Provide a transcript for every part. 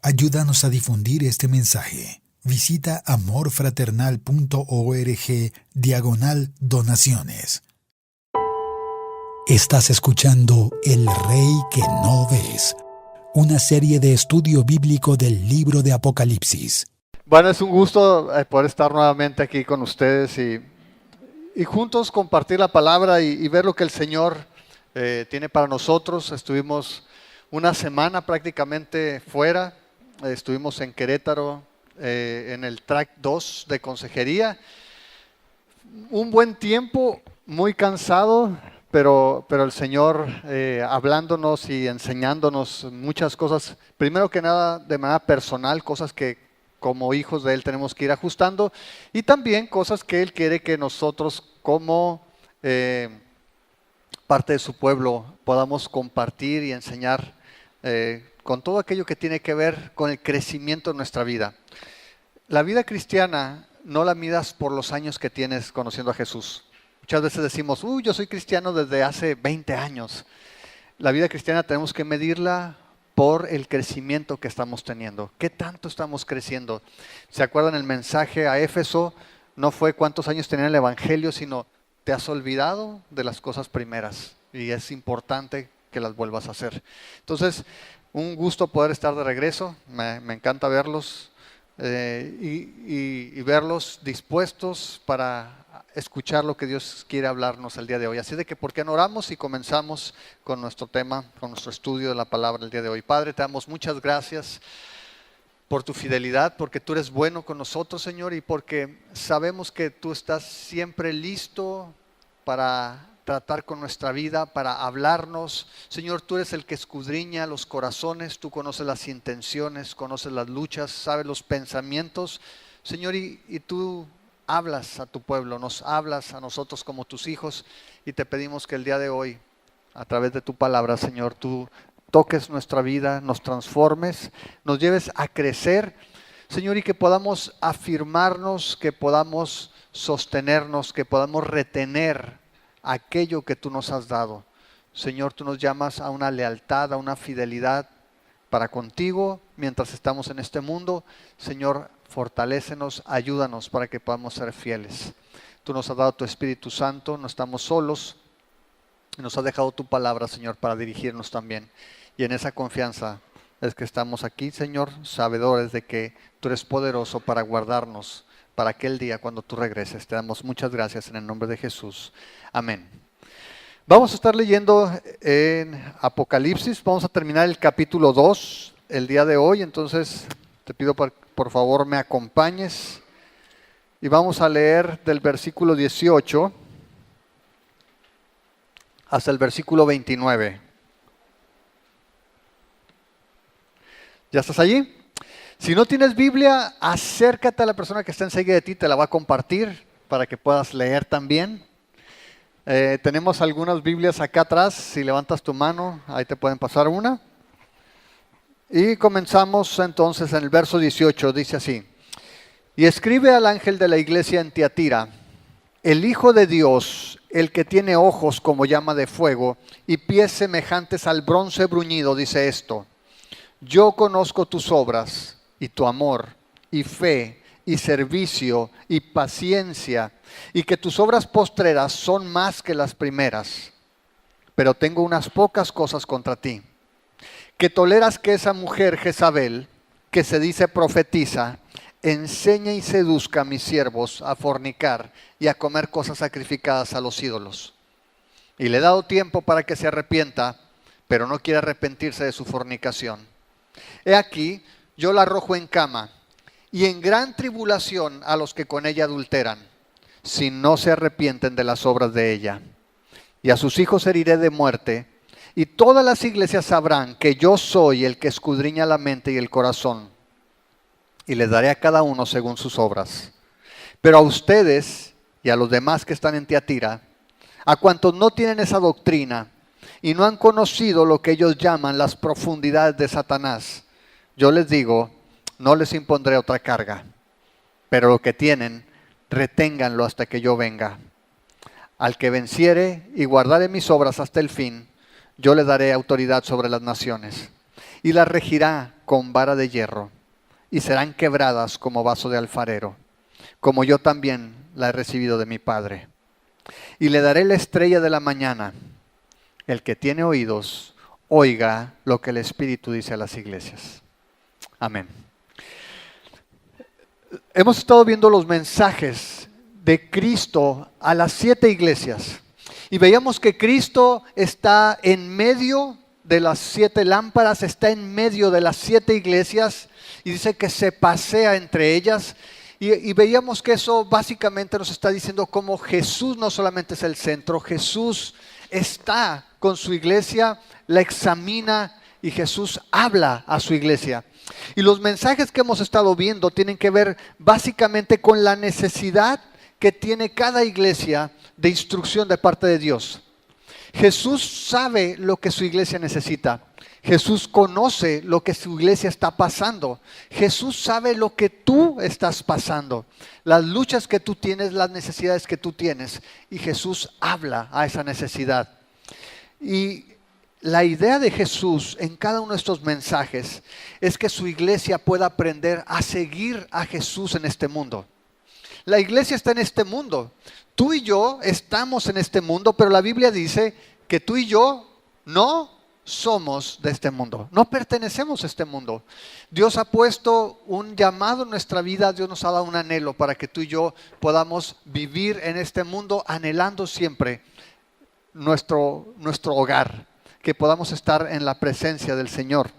Ayúdanos a difundir este mensaje. Visita amorfraternal.org/donaciones. Estás escuchando El Rey que no ves, una serie de estudio bíblico del libro de Apocalipsis. Bueno, es un gusto poder estar nuevamente aquí con ustedes y juntos compartir la palabra y ver lo que el Señor tiene para nosotros. Estuvimos una semana prácticamente fuera, estuvimos en Querétaro, en el track 2 de consejería. Un buen tiempo, muy cansado, pero el Señor hablándonos y enseñándonos muchas cosas. Primero que nada, de manera personal, cosas que como hijos de Él tenemos que ir ajustando, y también cosas que Él quiere que nosotros como parte de su pueblo podamos compartir y enseñar con todo aquello que tiene que ver con el crecimiento de nuestra vida. La vida cristiana no la midas por los años que tienes conociendo a Jesús. Muchas veces decimos, yo soy cristiano desde hace 20 años. La vida cristiana tenemos que medirla por el crecimiento que estamos teniendo. ¿Qué tanto estamos creciendo? ¿Se acuerdan el mensaje a Éfeso? No fue cuántos años tenía el Evangelio, sino te has olvidado de las cosas primeras y es importante que las vuelvas a hacer. Entonces, un gusto poder estar de regreso. Me encanta verlos y verlos dispuestos para escuchar lo que Dios quiere hablarnos el día de hoy. Así de que, ¿por qué no oramos y comenzamos con nuestro tema, con nuestro estudio de la palabra el día de hoy? Padre, te damos muchas gracias por tu fidelidad, porque tú eres bueno con nosotros, Señor, y porque sabemos que tú estás siempre listo para tratar con nuestra vida, para hablarnos. Señor, tú eres el que escudriña los corazones, tú conoces las intenciones, conoces las luchas, sabes los pensamientos, Señor, y tú hablas a tu pueblo, nos hablas a nosotros como tus hijos, y te pedimos que el día de hoy, a través de tu palabra, Señor, tú toques nuestra vida, nos transformes, nos lleves a crecer, Señor, y que podamos afirmarnos, que podamos sostenernos, que podamos retener aquello que tú nos has dado. Señor, tú nos llamas a una lealtad, a una fidelidad para contigo mientras estamos en este mundo. Señor, fortalécenos, ayúdanos para que podamos ser fieles. Tú nos has dado tu Espíritu Santo, no estamos solos, y nos has dejado tu palabra, Señor, para dirigirnos también. Y en esa confianza es que estamos aquí, Señor, sabedores de que tú eres poderoso para guardarnos para aquel día cuando tú regreses. Te damos muchas gracias en el nombre de Jesús. Amén. Vamos a estar leyendo en Apocalipsis, vamos a terminar el capítulo 2 el día de hoy, entonces te pido por favor me acompañes y vamos a leer del versículo 18 hasta el versículo 29. ¿Ya estás allí? Si no tienes Biblia, acércate a la persona que está enseguida de ti, te la va a compartir para que puedas leer también. Tenemos algunas Biblias acá atrás, si levantas tu mano, ahí te pueden pasar una. Y comenzamos entonces en el verso 18, dice así: y escribe al ángel de la iglesia en Tiatira, el Hijo de Dios, el que tiene ojos como llama de fuego y pies semejantes al bronce bruñido, dice esto: yo conozco tus obras y tu amor y fe y servicio y paciencia, y que tus obras postreras son más que las primeras. Pero tengo unas pocas cosas contra ti, que toleras que esa mujer Jezabel, que se dice profetiza, enseñe y seduzca a mis siervos a fornicar y a comer cosas sacrificadas a los ídolos. Y le he dado tiempo para que se arrepienta, pero no quiere arrepentirse de su fornicación. He aquí, yo la arrojo en cama y en gran tribulación a los que con ella adulteran, si no se arrepienten de las obras de ella. Y a sus hijos heriré de muerte, y todas las iglesias sabrán que yo soy el que escudriña la mente y el corazón, y les daré a cada uno según sus obras. Pero a ustedes y a los demás que están en Tiatira, a cuantos no tienen esa doctrina y no han conocido lo que ellos llaman las profundidades de Satanás, yo les digo, no les impondré otra carga, pero lo que tienen, reténganlo hasta que yo venga. Al que venciere y guardare mis obras hasta el fin, yo le daré autoridad sobre las naciones. y las regirá con vara de hierro, y serán quebradas como vaso de alfarero, como yo también la he recibido de mi Padre. Y le daré la estrella de la mañana. El que tiene oídos, oiga lo que el Espíritu dice a las iglesias. Amén. Hemos estado viendo los mensajes de Cristo a las 7 iglesias. Y veíamos que Cristo está en medio de las 7 lámparas, está en medio de las 7 iglesias y dice que se pasea entre ellas. Y veíamos que eso básicamente nos está diciendo cómo Jesús no solamente es el centro, Jesús está con su iglesia, la examina y Jesús habla a su iglesia. Y los mensajes que hemos estado viendo tienen que ver básicamente con la necesidad que tiene cada iglesia de instrucción de parte de Dios. Jesús sabe lo que su iglesia necesita. Jesús conoce lo que su iglesia está pasando. Jesús sabe lo que tú estás pasando, las luchas que tú tienes, las necesidades que tú tienes. Y Jesús habla a esa necesidad. Y la idea de Jesús en cada uno de estos mensajes es que su iglesia pueda aprender a seguir a Jesús en este mundo. La iglesia está en este mundo. Tú y yo estamos en este mundo, pero la Biblia dice que tú y yo no somos de este mundo. No pertenecemos a este mundo. Dios ha puesto un llamado en nuestra vida. Dios nos ha dado un anhelo para que tú y yo podamos vivir en este mundo anhelando siempre nuestro hogar, que podamos estar en la presencia del Señor.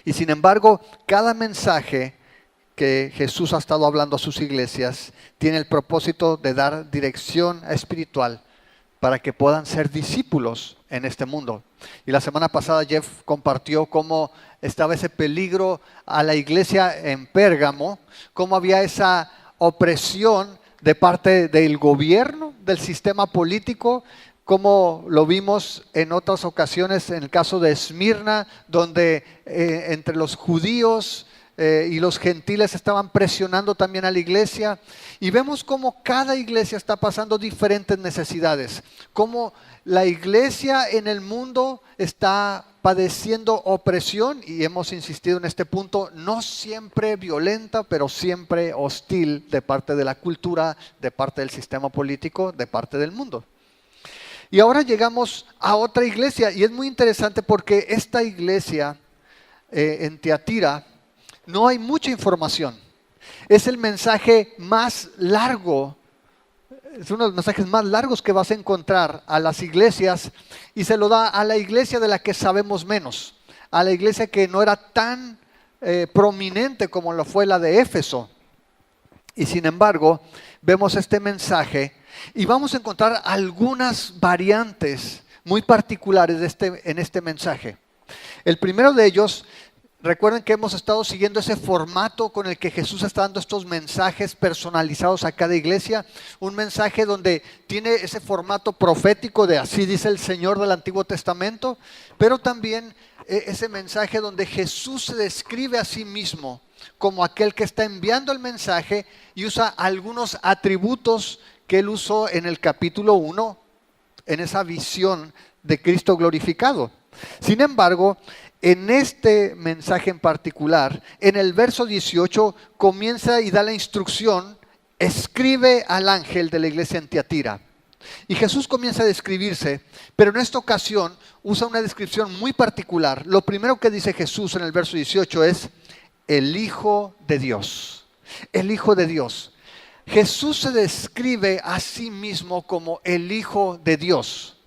Y sin embargo, cada mensaje que Jesús ha estado hablando a sus iglesias tiene el propósito de dar dirección espiritual para que puedan ser discípulos en este mundo. Y la semana pasada Jeff compartió cómo estaba ese peligro a la iglesia en Pérgamo, cómo había esa opresión de parte del gobierno, del sistema político, como lo vimos en otras ocasiones en el caso de Esmirna, donde entre los judíos y los gentiles estaban presionando también a la iglesia. Y vemos cómo cada iglesia está pasando diferentes necesidades, cómo la iglesia en el mundo está padeciendo opresión, y hemos insistido en este punto, no siempre violenta, pero siempre hostil de parte de la cultura, de parte del sistema político, de parte del mundo. Y ahora llegamos a otra iglesia, y es muy interesante porque esta iglesia en Tiatira no hay mucha información. Es el mensaje más largo, es uno de los mensajes más largos que vas a encontrar a las iglesias, y se lo da a la iglesia de la que sabemos menos, a la iglesia que no era tan prominente como lo fue la de Éfeso. Y sin embargo, vemos este mensaje y vamos a encontrar algunas variantes muy particulares en este mensaje. El primero de ellos, recuerden que hemos estado siguiendo ese formato con el que Jesús está dando estos mensajes personalizados a cada iglesia. Un mensaje donde tiene ese formato profético de así dice el Señor del Antiguo Testamento, pero también ese mensaje donde Jesús se describe a sí mismo como aquel que está enviando el mensaje y usa algunos atributos que él usó en el capítulo 1, en esa visión de Cristo glorificado. Sin embargo, en este mensaje en particular, en el verso 18 comienza y da la instrucción: escribe al ángel de la iglesia en Tiatira. Y Jesús comienza a describirse, pero en esta ocasión usa una descripción muy particular. Lo primero que dice Jesús en el verso 18 es el Hijo de Dios. El Hijo de Dios. Jesús se describe a sí mismo como el Hijo de Dios.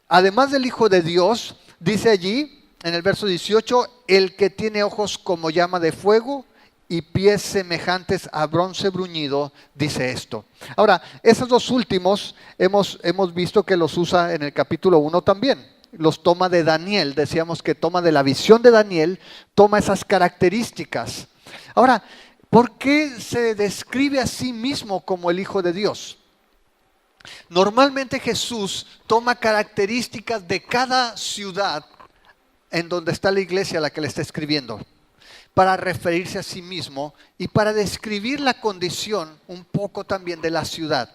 Además del Hijo de Dios, dice allí en el verso 18, el que tiene ojos como llama de fuego y pies semejantes a bronce bruñido, dice esto. Ahora, esos dos últimos hemos visto que los usa en el capítulo 1 también. Los toma de Daniel, decíamos que toma de la visión de Daniel, toma esas características. Ahora, ¿por qué se describe a sí mismo como el Hijo de Dios? Normalmente Jesús toma características de cada ciudad en donde está la iglesia a la que le está escribiendo, para referirse a sí mismo y para describir la condición un poco también de la ciudad.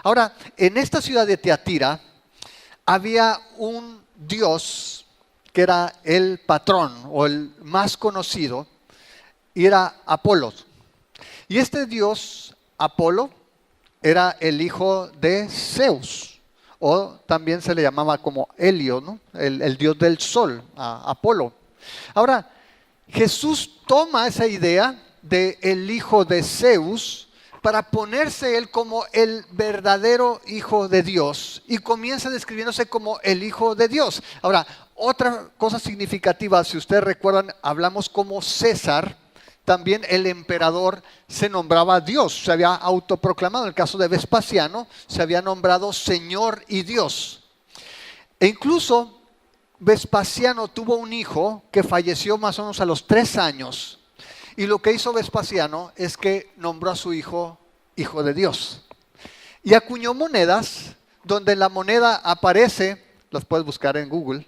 Ahora, en esta ciudad de Tiatira había un dios que era el patrón o el más conocido, y era Apolo. Y este dios Apolo era el hijo de Zeus, o también se le llamaba como Helio, ¿no? El dios del sol, Apolo. Ahora, Jesús toma esa idea de el hijo de Zeus para ponerse él como el verdadero hijo de Dios y comienza describiéndose como el hijo de Dios. Ahora, otra cosa significativa, si ustedes recuerdan, hablamos como César, también el emperador se nombraba Dios, se había autoproclamado. En el caso de Vespasiano, se había nombrado Señor y Dios. E incluso Vespasiano tuvo un hijo que falleció más o menos a los 3 años. Y lo que hizo Vespasiano es que nombró a su hijo Hijo de Dios. Y acuñó monedas donde en la moneda aparece, las puedes buscar en Google,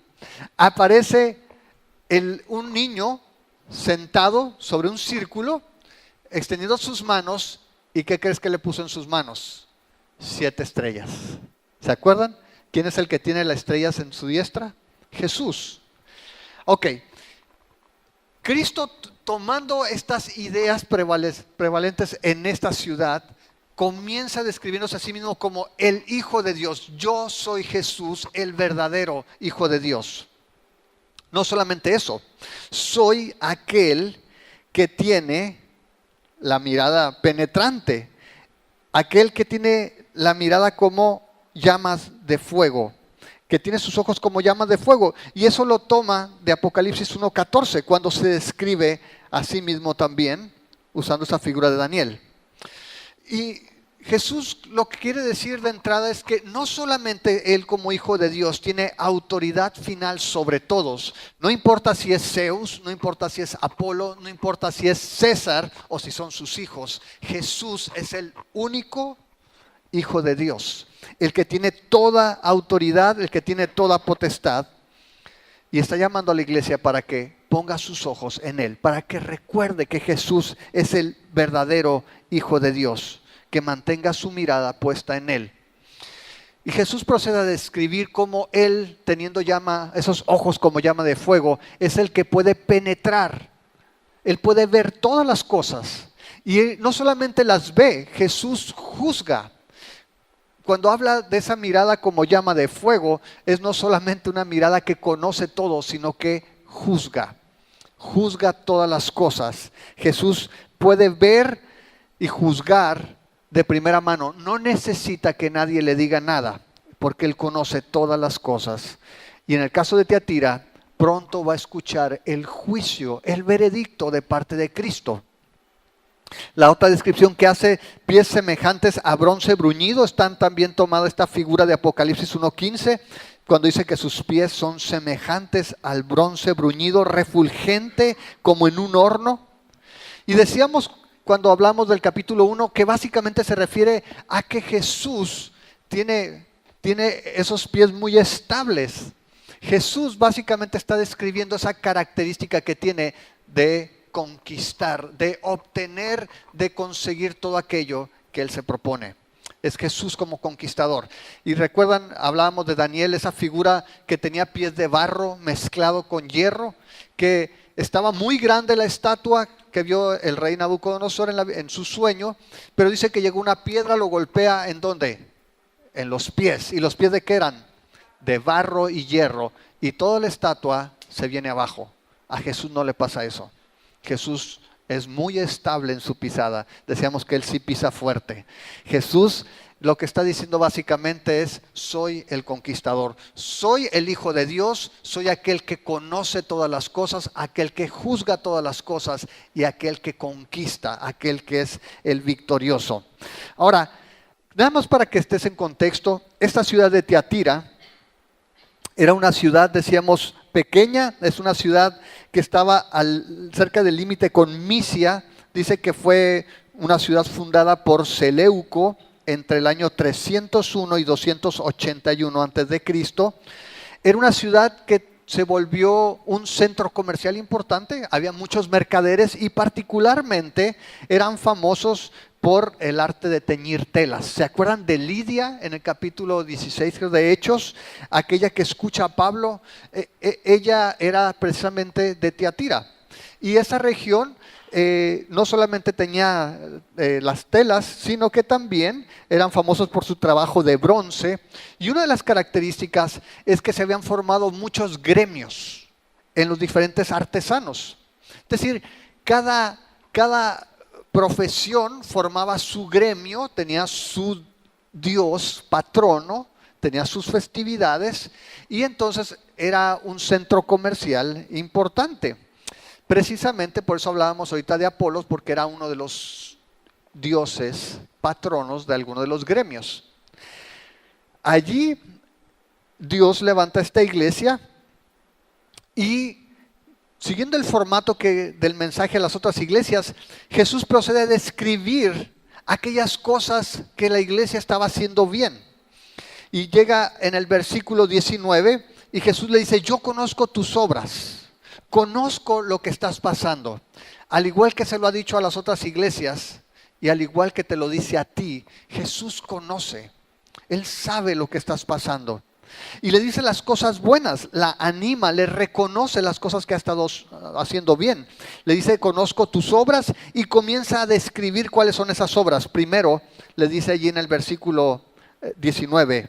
aparece un niño sentado sobre un círculo, extendiendo sus manos. ¿Y qué crees que le puso en sus manos? 7 estrellas. ¿Se acuerdan? ¿Quién es el que tiene las estrellas en su diestra? Jesús. Ok. Cristo, tomando estas ideas prevalentes en esta ciudad, comienza describiéndose a sí mismo como el Hijo de Dios. Yo soy Jesús, el verdadero Hijo de Dios. No solamente eso, soy aquel que tiene la mirada penetrante, aquel que tiene la mirada como llamas de fuego, que tiene sus ojos como llamas de fuego. Y eso lo toma de Apocalipsis 1:14, cuando se describe a sí mismo también, usando esa figura de Daniel. Y Jesús lo que quiere decir de entrada es que no solamente Él como Hijo de Dios tiene autoridad final sobre todos. No importa si es Zeus, no importa si es Apolo, no importa si es César o si son sus hijos. Jesús es el único Hijo de Dios, el que tiene toda autoridad, el que tiene toda potestad. Y está llamando a la iglesia para que ponga sus ojos en Él, para que recuerde que Jesús es el verdadero Hijo de Dios, que mantenga su mirada puesta en Él. Y Jesús procede a describir cómo Él, teniendo esos ojos como llama de fuego, es el que puede penetrar. Él puede ver todas las cosas. Y Él no solamente las ve, Jesús juzga. Cuando habla de esa mirada como llama de fuego, es no solamente una mirada que conoce todo, sino que juzga. Juzga todas las cosas. Jesús puede ver y juzgar de primera mano. No necesita que nadie le diga nada, porque Él conoce todas las cosas. Y en el caso de Tiatira, pronto va a escuchar el juicio, el veredicto de parte de Cristo. La otra descripción que hace, pies semejantes a bronce bruñido, están también tomada esta figura de Apocalipsis 1:15, cuando dice que sus pies son semejantes al bronce bruñido, refulgente como en un horno. Y decíamos cuando hablamos del capítulo 1 que básicamente se refiere a que Jesús tiene esos pies muy estables. Jesús básicamente está describiendo esa característica que tiene de conquistar, de obtener, de conseguir todo aquello que Él se propone. Es Jesús como conquistador. Y recuerdan, hablábamos de Daniel, esa figura que tenía pies de barro mezclado con hierro, que estaba muy grande la estatua que vio el rey Nabucodonosor en su sueño, pero dice que llegó una piedra, lo golpea, ¿en dónde? En los pies. ¿Y los pies de qué eran? De barro y hierro. Y toda la estatua se viene abajo. A Jesús no le pasa eso. Jesús es muy estable en su pisada. Decíamos que Él sí pisa fuerte. Jesús lo que está diciendo básicamente es: soy el conquistador, soy el Hijo de Dios, soy aquel que conoce todas las cosas, aquel que juzga todas las cosas y aquel que conquista, aquel que es el victorioso. Ahora, nada más para que estés en contexto, esta ciudad de Tiatira era una ciudad, decíamos, pequeña, es una ciudad que estaba cerca del límite con Misia. Dice que fue una ciudad fundada por Seleuco entre el año 301 y 281 a.C. Era una ciudad que se volvió un centro comercial importante. Había muchos mercaderes y particularmente eran famosos por el arte de teñir telas. ¿Se acuerdan de Lidia en el capítulo 16 de Hechos? Aquella que escucha a Pablo, ella era precisamente de Tiatira. Y esa región no solamente tenía las telas, sino que también eran famosos por su trabajo de bronce. Y una de las características es que se habían formado muchos gremios en los diferentes artesanos. Es decir, cada profesión formaba su gremio, tenía su dios patrono, tenía sus festividades y entonces era un centro comercial importante. Precisamente por eso hablábamos ahorita de Apolos, porque era uno de los dioses patronos de alguno de los gremios. Allí Dios levanta esta iglesia y siguiendo el formato del mensaje a las otras iglesias, Jesús procede a describir aquellas cosas que la iglesia estaba haciendo bien. Y llega en el versículo 19 y Jesús le dice: yo conozco tus obras. Conozco lo que estás pasando. Al igual que se lo ha dicho a las otras iglesias y al igual que te lo dice a ti, Jesús conoce. Él sabe lo que estás pasando. Y le dice las cosas buenas, la anima, le reconoce las cosas que ha estado haciendo bien. Le dice: conozco tus obras, y comienza a describir cuáles son esas obras. Primero le dice allí en el versículo 19,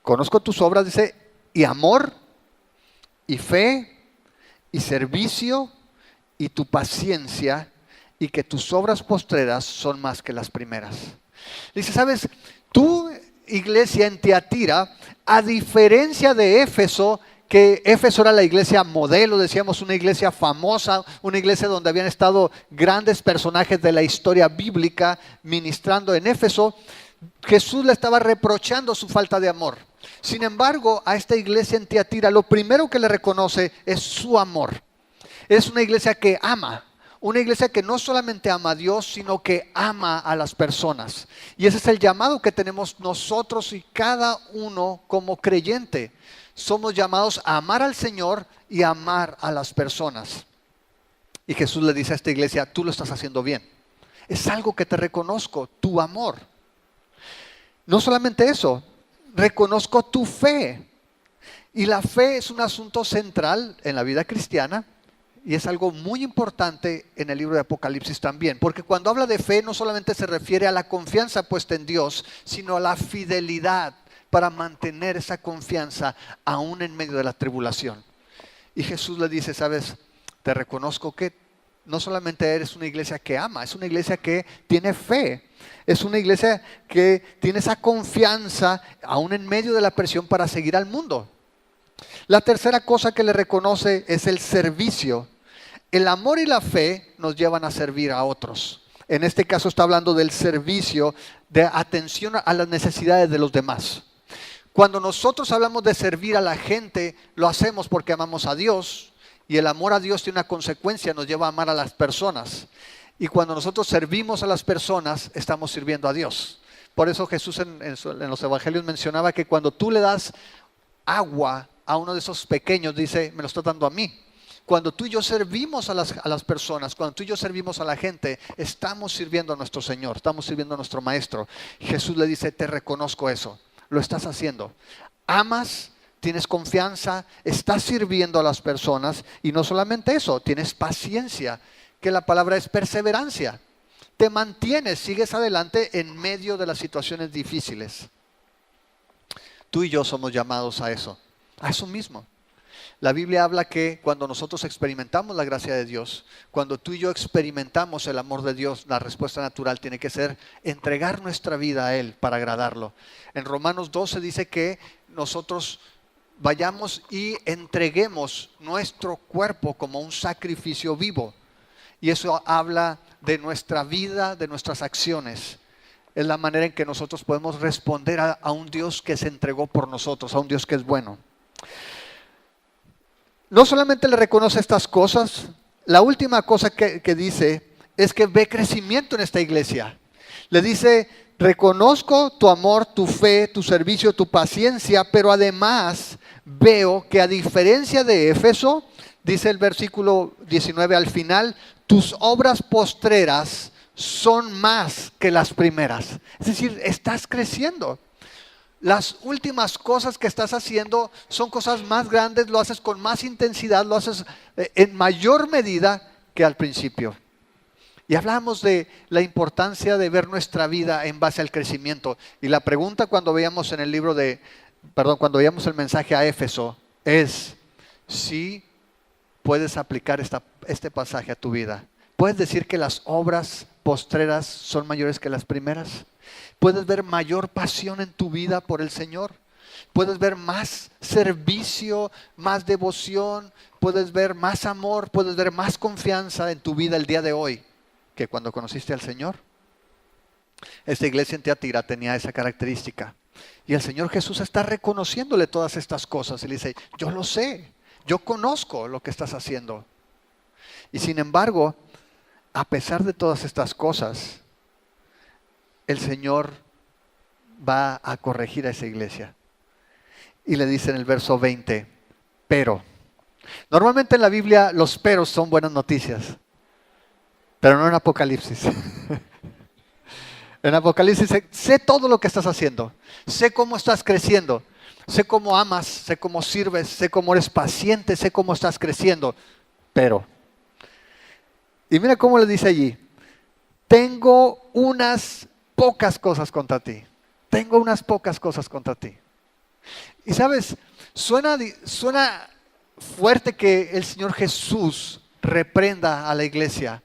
conozco tus obras, dice, y amor, y fe, y servicio, y tu paciencia, y que tus obras postreras son más que las primeras. Dice: ¿sabes? Tú, iglesia en Tiatira, a diferencia de Éfeso, que Éfeso era la iglesia modelo, decíamos, una iglesia famosa, una iglesia donde habían estado grandes personajes de la historia bíblica ministrando en Éfeso, Jesús le estaba reprochando su falta de amor. Sin embargo, a esta iglesia en Tiatira, lo primero que le reconoce es su amor. Es una iglesia que ama, una iglesia que no solamente ama a Dios, sino que ama a las personas. Y ese es el llamado que tenemos nosotros y cada uno como creyente. Somos llamados a amar al Señor y a amar a las personas. Y Jesús le dice a esta iglesia: tú lo estás haciendo bien. Es algo que te reconozco, tu amor. No solamente eso, reconozco tu fe. Y la fe es un asunto central en la vida cristiana y es algo muy importante en el libro de Apocalipsis también. Porque cuando habla de fe no solamente se refiere a la confianza puesta en Dios, sino a la fidelidad para mantener esa confianza aún en medio de la tribulación. Y Jesús le dice: sabes, te reconozco que no solamente eres una iglesia que ama, es una iglesia que tiene fe. Es una iglesia que tiene esa confianza aún en medio de la presión para seguir al mundo. La tercera cosa que le reconoce es el servicio. El amor y la fe nos llevan a servir a otros. En este caso está hablando del servicio, de atención a las necesidades de los demás. Cuando nosotros hablamos de servir a la gente, lo hacemos porque amamos a Dios. Y el amor a Dios tiene una consecuencia, nos lleva a amar a las personas. Y cuando nosotros servimos a las personas, estamos sirviendo a Dios. Por eso Jesús en los evangelios mencionaba que cuando tú le das agua a uno de esos pequeños, dice: me lo está dando a mí. Cuando tú y yo servimos a las personas, cuando tú y yo servimos a la gente, estamos sirviendo a nuestro Señor, estamos sirviendo a nuestro Maestro. Jesús le dice: te reconozco eso, lo estás haciendo. Amas, tienes confianza, estás sirviendo a las personas y no solamente eso, tienes paciencia, que la palabra es perseverancia. Te mantienes, sigues adelante en medio de las situaciones difíciles. Tú y yo somos llamados a eso mismo. La Biblia habla que cuando nosotros experimentamos la gracia de Dios, cuando tú y yo experimentamos el amor de Dios, la respuesta natural tiene que ser entregar nuestra vida a Él para agradarlo. En Romanos 12 dice que nosotros vayamos y entreguemos nuestro cuerpo como un sacrificio vivo. Y eso habla de nuestra vida, de nuestras acciones. Es la manera en que nosotros podemos responder a un Dios que se entregó por nosotros, a un Dios que es bueno. No solamente le reconoce estas cosas, la última cosa que dice es que ve crecimiento en esta iglesia. Le dice: reconozco tu amor, tu fe, tu servicio, tu paciencia, pero además veo que a diferencia de Éfeso, dice el versículo 19 al final, tus obras postreras son más que las primeras. Es decir, estás creciendo. Las últimas cosas que estás haciendo son cosas más grandes, lo haces con más intensidad, lo haces en mayor medida que al principio. Y hablamos de la importancia de ver nuestra vida en base al crecimiento. Y la pregunta cuando veíamos en el cuando veíamos el mensaje a Éfeso es si puedes aplicar este pasaje a tu vida. ¿Puedes decir que las obras postreras son mayores que las primeras? ¿Puedes ver mayor pasión en tu vida por el Señor? ¿Puedes ver más servicio, más devoción? ¿Puedes ver más amor? ¿Puedes ver más confianza en tu vida el día de hoy que cuando conociste al Señor? Esta iglesia en Tiatira tenía esa característica. Y el Señor Jesús está reconociéndole todas estas cosas. Y le dice, yo lo sé, yo conozco lo que estás haciendo. Y sin embargo, a pesar de todas estas cosas, el Señor va a corregir a esa iglesia. Y le dice en el verso 20, pero. Normalmente en la Biblia los peros son buenas noticias, pero no en Apocalipsis. En Apocalipsis sé todo lo que estás haciendo, sé cómo estás creciendo, sé cómo amas, sé cómo sirves, sé cómo eres paciente, sé cómo estás creciendo, pero. Y mira cómo le dice allí, tengo unas pocas cosas contra ti. Tengo unas pocas cosas contra ti. Y sabes, suena fuerte que el Señor Jesús reprenda a la iglesia,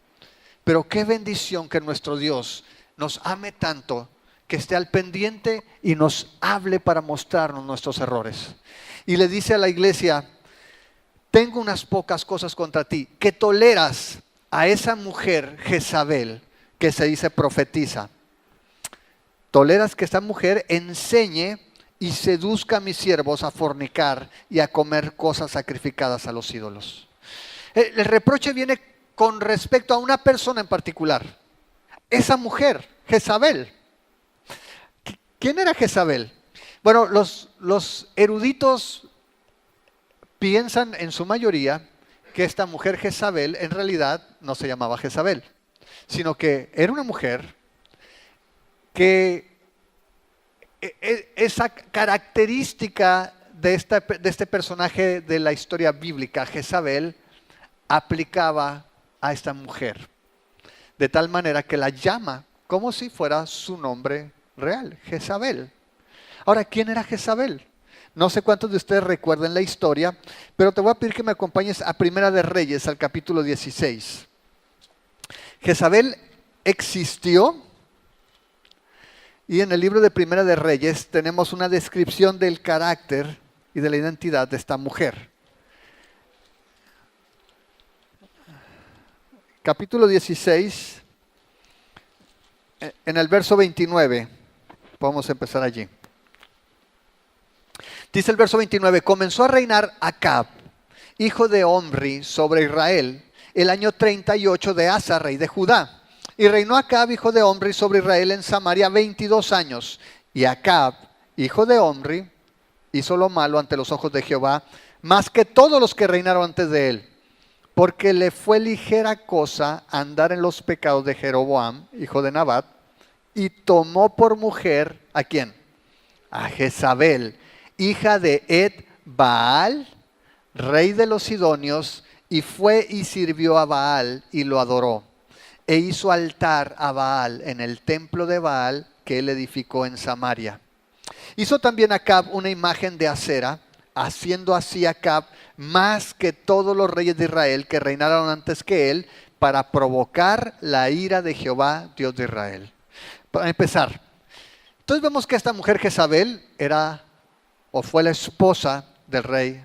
pero qué bendición que nuestro Dios nos ame tanto, que esté al pendiente y nos hable para mostrarnos nuestros errores. Y le dice a la iglesia, tengo unas pocas cosas contra ti, que toleras a esa mujer Jezabel, que se dice profetiza. Toleras que esta mujer enseñe y seduzca a mis siervos a fornicar y a comer cosas sacrificadas a los ídolos. El reproche viene con respecto a una persona en particular. Esa mujer, Jezabel. ¿Quién era Jezabel? Bueno, los eruditos piensan en su mayoría que esta mujer Jezabel en realidad no se llamaba Jezabel, sino que era una mujer que esa característica de este personaje de la historia bíblica, Jezabel, aplicaba a esta mujer. De tal manera que la llama como si fuera su nombre real, Jezabel. Ahora, ¿quién era Jezabel? No sé cuántos de ustedes recuerden la historia, pero te voy a pedir que me acompañes a Primera de Reyes, al capítulo 16. Jezabel existió y en el libro de Primera de Reyes tenemos una descripción del carácter y de la identidad de esta mujer. Capítulo 16, en el verso 29, vamos a empezar allí. Dice el verso 29, comenzó a reinar Acab, hijo de Omri, sobre Israel, el año 38 de Asa, rey de Judá. Y reinó Acab, hijo de Omri, sobre Israel en Samaria 22 años. Y Acab, hijo de Omri, hizo lo malo ante los ojos de Jehová, más que todos los que reinaron antes de él. Porque le fue ligera cosa andar en los pecados de Jeroboam, hijo de Nabat, y tomó por mujer, ¿a quién? A Jezabel, hija de Ed-Baal, rey de los Sidonios, y fue y sirvió a Baal y lo adoró. E hizo altar a Baal en el templo de Baal que él edificó en Samaria. Hizo también Acab una imagen de acera, haciendo así Acab más que todos los reyes de Israel que reinaron antes que él, para provocar la ira de Jehová, Dios de Israel. Para empezar, entonces vemos que esta mujer Jezabel era o fue la esposa del rey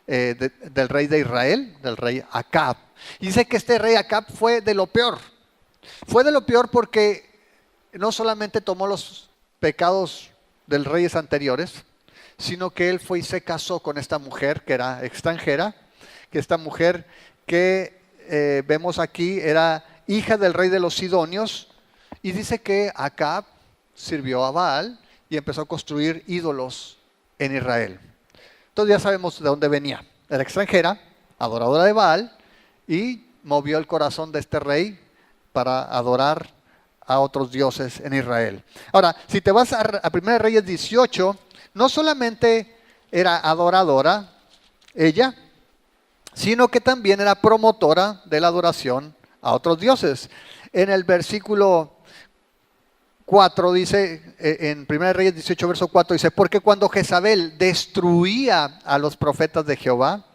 de Israel, del rey Acab. Y dice que este rey Acab fue de lo peor. Fue de lo peor porque no solamente tomó los pecados de los reyes anteriores, sino que él fue y se casó con esta mujer que era extranjera, que esta mujer que vemos aquí era hija del rey de los Sidonios, y dice que Acab sirvió a Baal y empezó a construir ídolos en Israel. Entonces ya sabemos de dónde venía. Era extranjera, adoradora de Baal, y movió el corazón de este rey para adorar a otros dioses en Israel. Ahora, si te vas a 1 Reyes 18, no solamente era adoradora ella, sino que también era promotora de la adoración a otros dioses. En el versículo 4 dice, en 1 Reyes 18, verso 4 dice, porque cuando Jezabel destruía a los profetas de Jehová,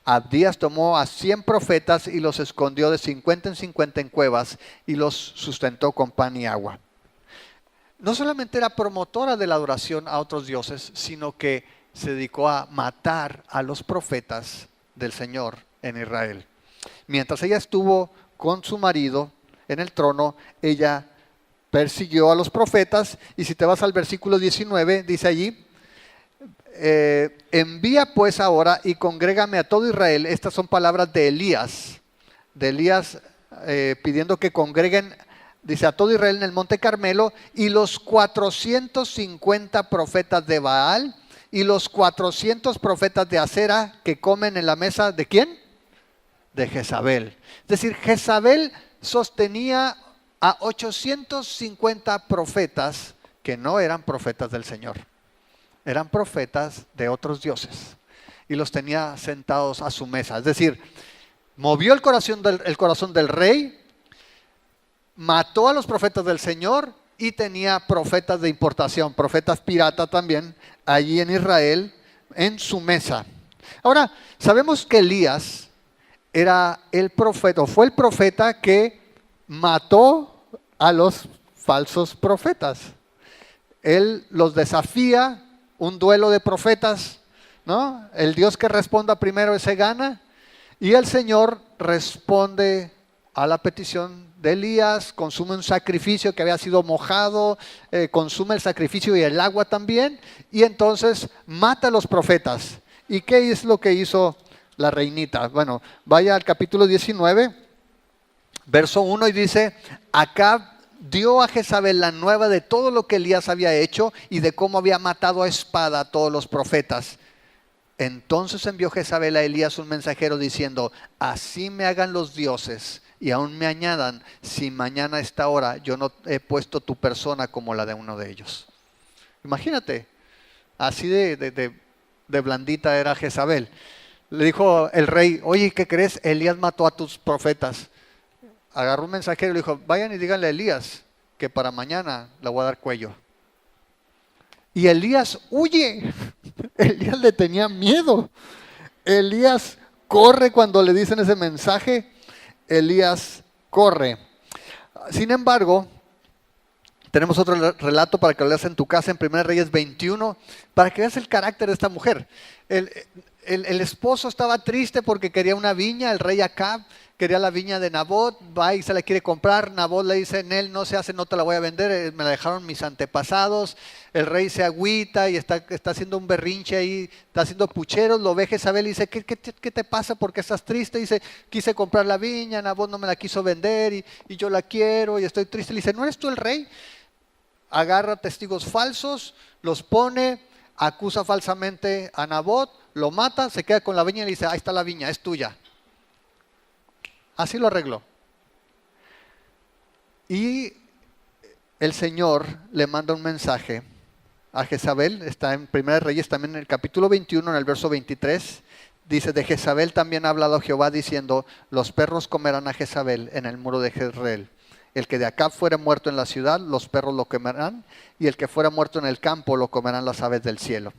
Abdías tomó a 100 profetas y los escondió de 50 en 50 en cuevas y los sustentó con pan y agua. No solamente era promotora de la adoración a otros dioses, sino que se dedicó a matar a los profetas del Señor en Israel. Mientras ella estuvo con su marido en el trono, ella persiguió a los profetas, y si te vas al versículo 19, dice allí, envía pues ahora y congrégame a todo Israel. Estas son palabras de Elías pidiendo que congreguen, dice, a todo Israel en el monte Carmelo, y los 450 profetas de Baal y los 400 profetas de Acera que comen en la mesa ¿de quién? De Jezabel. Es decir, Jezabel sostenía a 850 profetas que no eran profetas del Señor. Eran profetas de otros dioses y los tenía sentados a su mesa. Es decir, movió el corazón del rey, mató a los profetas del Señor y tenía profetas de importación, profetas pirata también, allí en Israel, en su mesa. Ahora, sabemos que Elías era el profeta, o fue el profeta que mató a los falsos profetas. Él los desafía, un duelo de profetas, ¿no? El Dios que responda primero ese gana, y el Señor responde a la petición de Elías, consume un sacrificio que había sido mojado, consume el sacrificio y el agua también, y entonces mata a los profetas. ¿Y qué es lo que hizo la reinita? Bueno, vaya al capítulo 19, verso 1, y dice, Acab dio a Jezabel la nueva de todo lo que Elías había hecho y de cómo había matado a espada a todos los profetas. Entonces envió Jezabel a Elías un mensajero diciendo, así me hagan los dioses y aún me añadan, si mañana a esta hora yo no he puesto tu persona como la de uno de ellos. Imagínate, así de blandita era Jezabel. Le dijo el rey, oye, ¿qué crees? Elías mató a tus profetas. Agarró un mensajero y le dijo, vayan y díganle a Elías que para mañana le voy a dar cuello. Y Elías huye. Elías le tenía miedo. Elías corre cuando le dicen ese mensaje. Elías corre. Sin embargo, tenemos otro relato para que lo leas en tu casa en 1 Reyes 21, para que veas el carácter de esta mujer. El esposo estaba triste porque quería una viña, el rey Acab quería la viña de Nabot, va y se la quiere comprar. Nabot le dice, en él no se hace, no te la voy a vender, me la dejaron mis antepasados. El rey se agüita y está haciendo un berrinche ahí, está haciendo pucheros, lo ve Jezabel y dice, ¿qué te pasa? ¿Por qué estás triste? Dice, quise comprar la viña, Nabot no me la quiso vender y yo la quiero y estoy triste. Le dice, ¿no eres tú el rey? Agarra testigos falsos, los pone, acusa falsamente a Nabot, lo mata, se queda con la viña y le dice, ahí está la viña, es tuya. Así lo arregló. Y el Señor le manda un mensaje a Jezabel, está en 1 Reyes también en el capítulo 21, en el verso 23, dice, de Jezabel también ha hablado Jehová diciendo, los perros comerán a Jezabel en el muro de Jezreel. El que de Acab fuera muerto en la ciudad, los perros lo comerán, y el que fuera muerto en el campo, lo comerán las aves del cielo.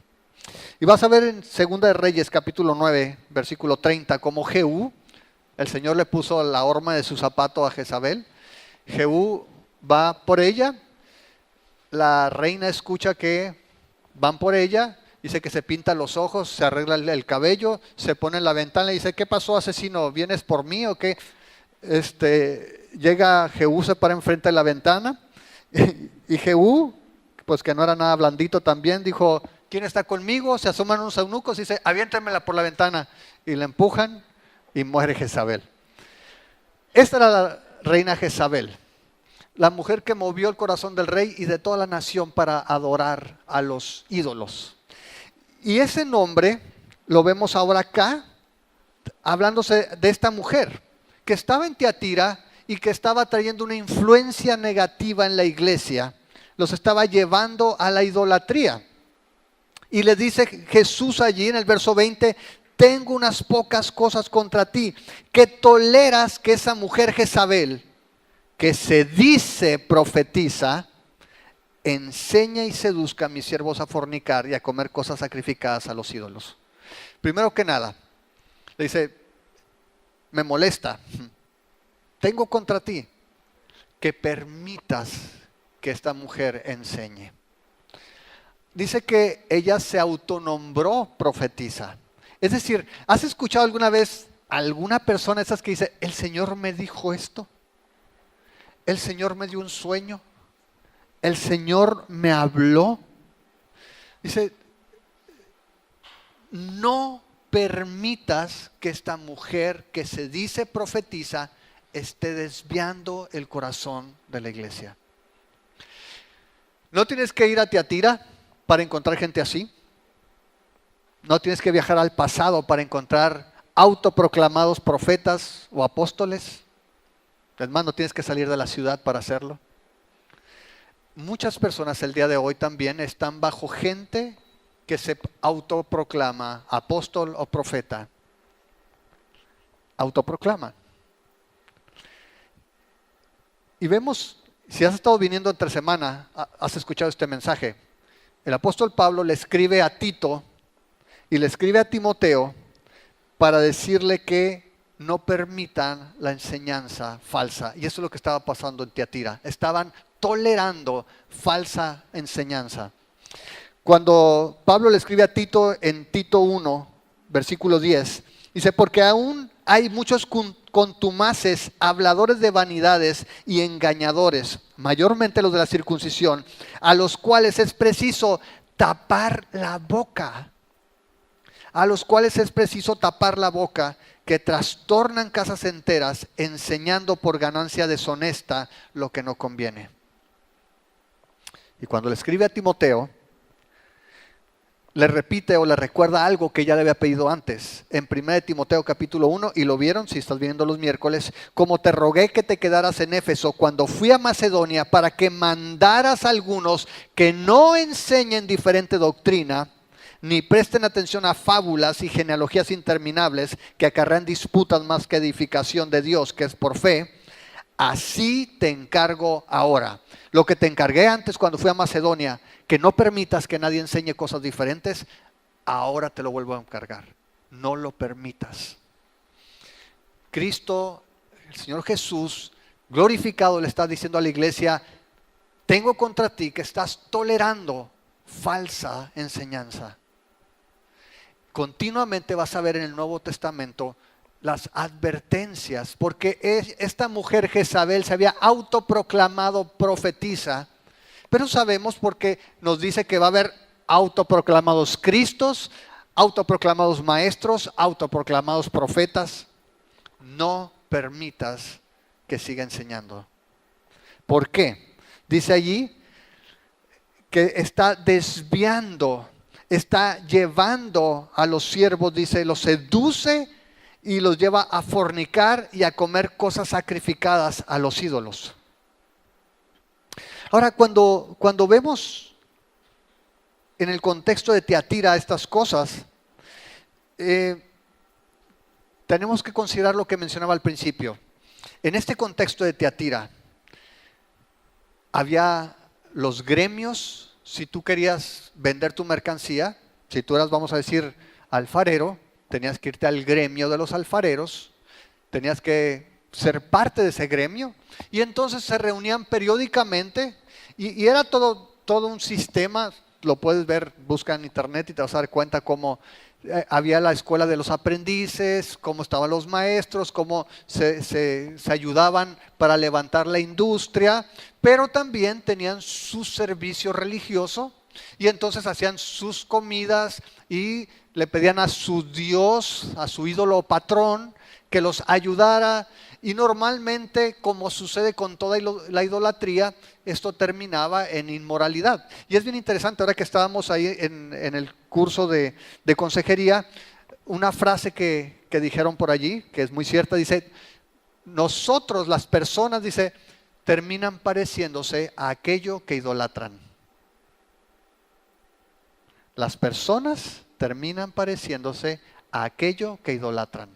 Y vas a ver en 2 Reyes, capítulo 9, versículo 30, como Jehú, el Señor le puso la horma de su zapato a Jezabel. Jehú va por ella, la reina escucha que van por ella, dice que se pinta los ojos, se arregla el cabello, se pone en la ventana y dice, ¿qué pasó, asesino? ¿Vienes por mí o qué? Llega Jehú, se para enfrente de la ventana y Jehú, pues que no era nada blandito también, dijo, ¿quién está conmigo? Se asoman unos eunucos y dice, aviéntenmela por la ventana, y la empujan y muere Jezabel. Esta era la reina Jezabel, la mujer que movió el corazón del rey y de toda la nación para adorar a los ídolos. Y ese nombre lo vemos ahora acá, hablándose de esta mujer que estaba en Tiatira y que estaba trayendo una influencia negativa en la iglesia, los estaba llevando a la idolatría. Y le dice Jesús allí en el verso 20, tengo unas pocas cosas contra ti, que toleras que esa mujer Jezabel, que se dice profetiza, enseña y seduzca a mis siervos a fornicar y a comer cosas sacrificadas a los ídolos. Primero que nada, le dice, me molesta, tengo contra ti que permitas que esta mujer enseñe. Dice que ella se autonombró profetisa. Es decir, ¿has escuchado alguna vez a alguna persona esas que dice, el Señor me dijo esto? El Señor me dio un sueño. El Señor me habló. Dice, no permitas que esta mujer que se dice profetiza esté desviando el corazón de la iglesia. No tienes que ir a Tiatira para encontrar gente así. No tienes que viajar al pasado para encontrar autoproclamados profetas o apóstoles. Es más, no tienes que salir de la ciudad para hacerlo. Muchas personas el día de hoy también están bajo gente que se autoproclama apóstol o profeta. Autoproclama. Y vemos, si has estado viniendo entre semana, has escuchado este mensaje. El apóstol Pablo le escribe a Tito y le escribe a Timoteo para decirle que no permitan la enseñanza falsa. Y eso es lo que estaba pasando en Tiatira. Estaban tolerando falsa enseñanza. Cuando Pablo le escribe a Tito en Tito 1, versículo 10, dice, porque aún hay muchos contumaces, habladores de vanidades y engañadores, mayormente los de la circuncisión, a los cuales es preciso tapar la boca. A los cuales es preciso tapar la boca, que trastornan casas enteras, enseñando por ganancia deshonesta lo que no conviene. Y cuando le escribe a Timoteo, le repite o le recuerda algo que ya le había pedido antes. En 1 Timoteo capítulo 1, y lo vieron si estás viendo los miércoles, como te rogué que te quedaras en Éfeso cuando fui a Macedonia para que mandaras a algunos que no enseñen diferente doctrina, ni presten atención a fábulas y genealogías interminables que acarrean disputas más que edificación de Dios, que es por fe. Así te encargo ahora. Lo que te encargué antes cuando fui a Macedonia, que no permitas que nadie enseñe cosas diferentes, ahora te lo vuelvo a encargar. No lo permitas. Cristo, el Señor Jesús, glorificado, le está diciendo a la iglesia, tengo contra ti que estás tolerando falsa enseñanza. Continuamente vas a ver en el Nuevo Testamento las advertencias, porque esta mujer Jezabel se había autoproclamado profetisa, pero sabemos porque nos dice que va a haber autoproclamados cristos, autoproclamados maestros, autoproclamados profetas. No permitas que siga enseñando. ¿Por qué? Dice allí que está desviando, está llevando a los siervos, dice, los seduce y los lleva a fornicar y a comer cosas sacrificadas a los ídolos. Ahora, cuando vemos en el contexto de Tiatira estas cosas, tenemos que considerar lo que mencionaba al principio. En este contexto de Tiatira, había los gremios. Si tú querías vender tu mercancía, si tú eras, vamos a decir, alfarero, tenías que irte al gremio de los alfareros, tenías que ser parte de ese gremio, y entonces se reunían periódicamente, y era todo un sistema. Lo puedes ver, busca en internet y te vas a dar cuenta cómo había la escuela de los aprendices, cómo estaban los maestros, cómo se ayudaban para levantar la industria, pero también tenían su servicio religioso, y entonces hacían sus comidas y le pedían a su Dios, a su ídolo patrón, que los ayudara. Y normalmente, como sucede con toda la idolatría, esto terminaba en inmoralidad. Y es bien interesante, ahora que estábamos ahí en el curso de consejería, una frase que dijeron por allí, que es muy cierta, dice, nosotros las personas, dice, terminan pareciéndose a aquello que idolatran. Las personas terminan pareciéndose a aquello que idolatran.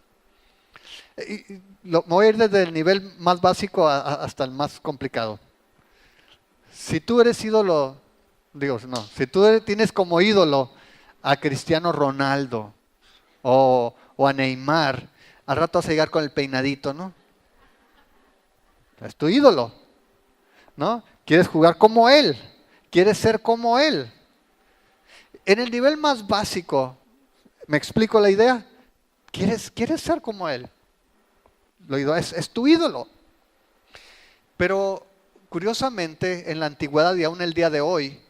Me voy a ir desde el nivel más básico hasta el más complicado. Si tú eres ídolo, si tú tienes como ídolo a Cristiano Ronaldo o a Neymar, al rato vas a llegar con el peinadito, ¿no? Es tu ídolo, ¿no? Quieres jugar como él, quieres ser como él. En el nivel más básico, ¿me explico la idea? Quieres ser como él. Es tu ídolo. Pero curiosamente, en la antigüedad y aún el día de hoy,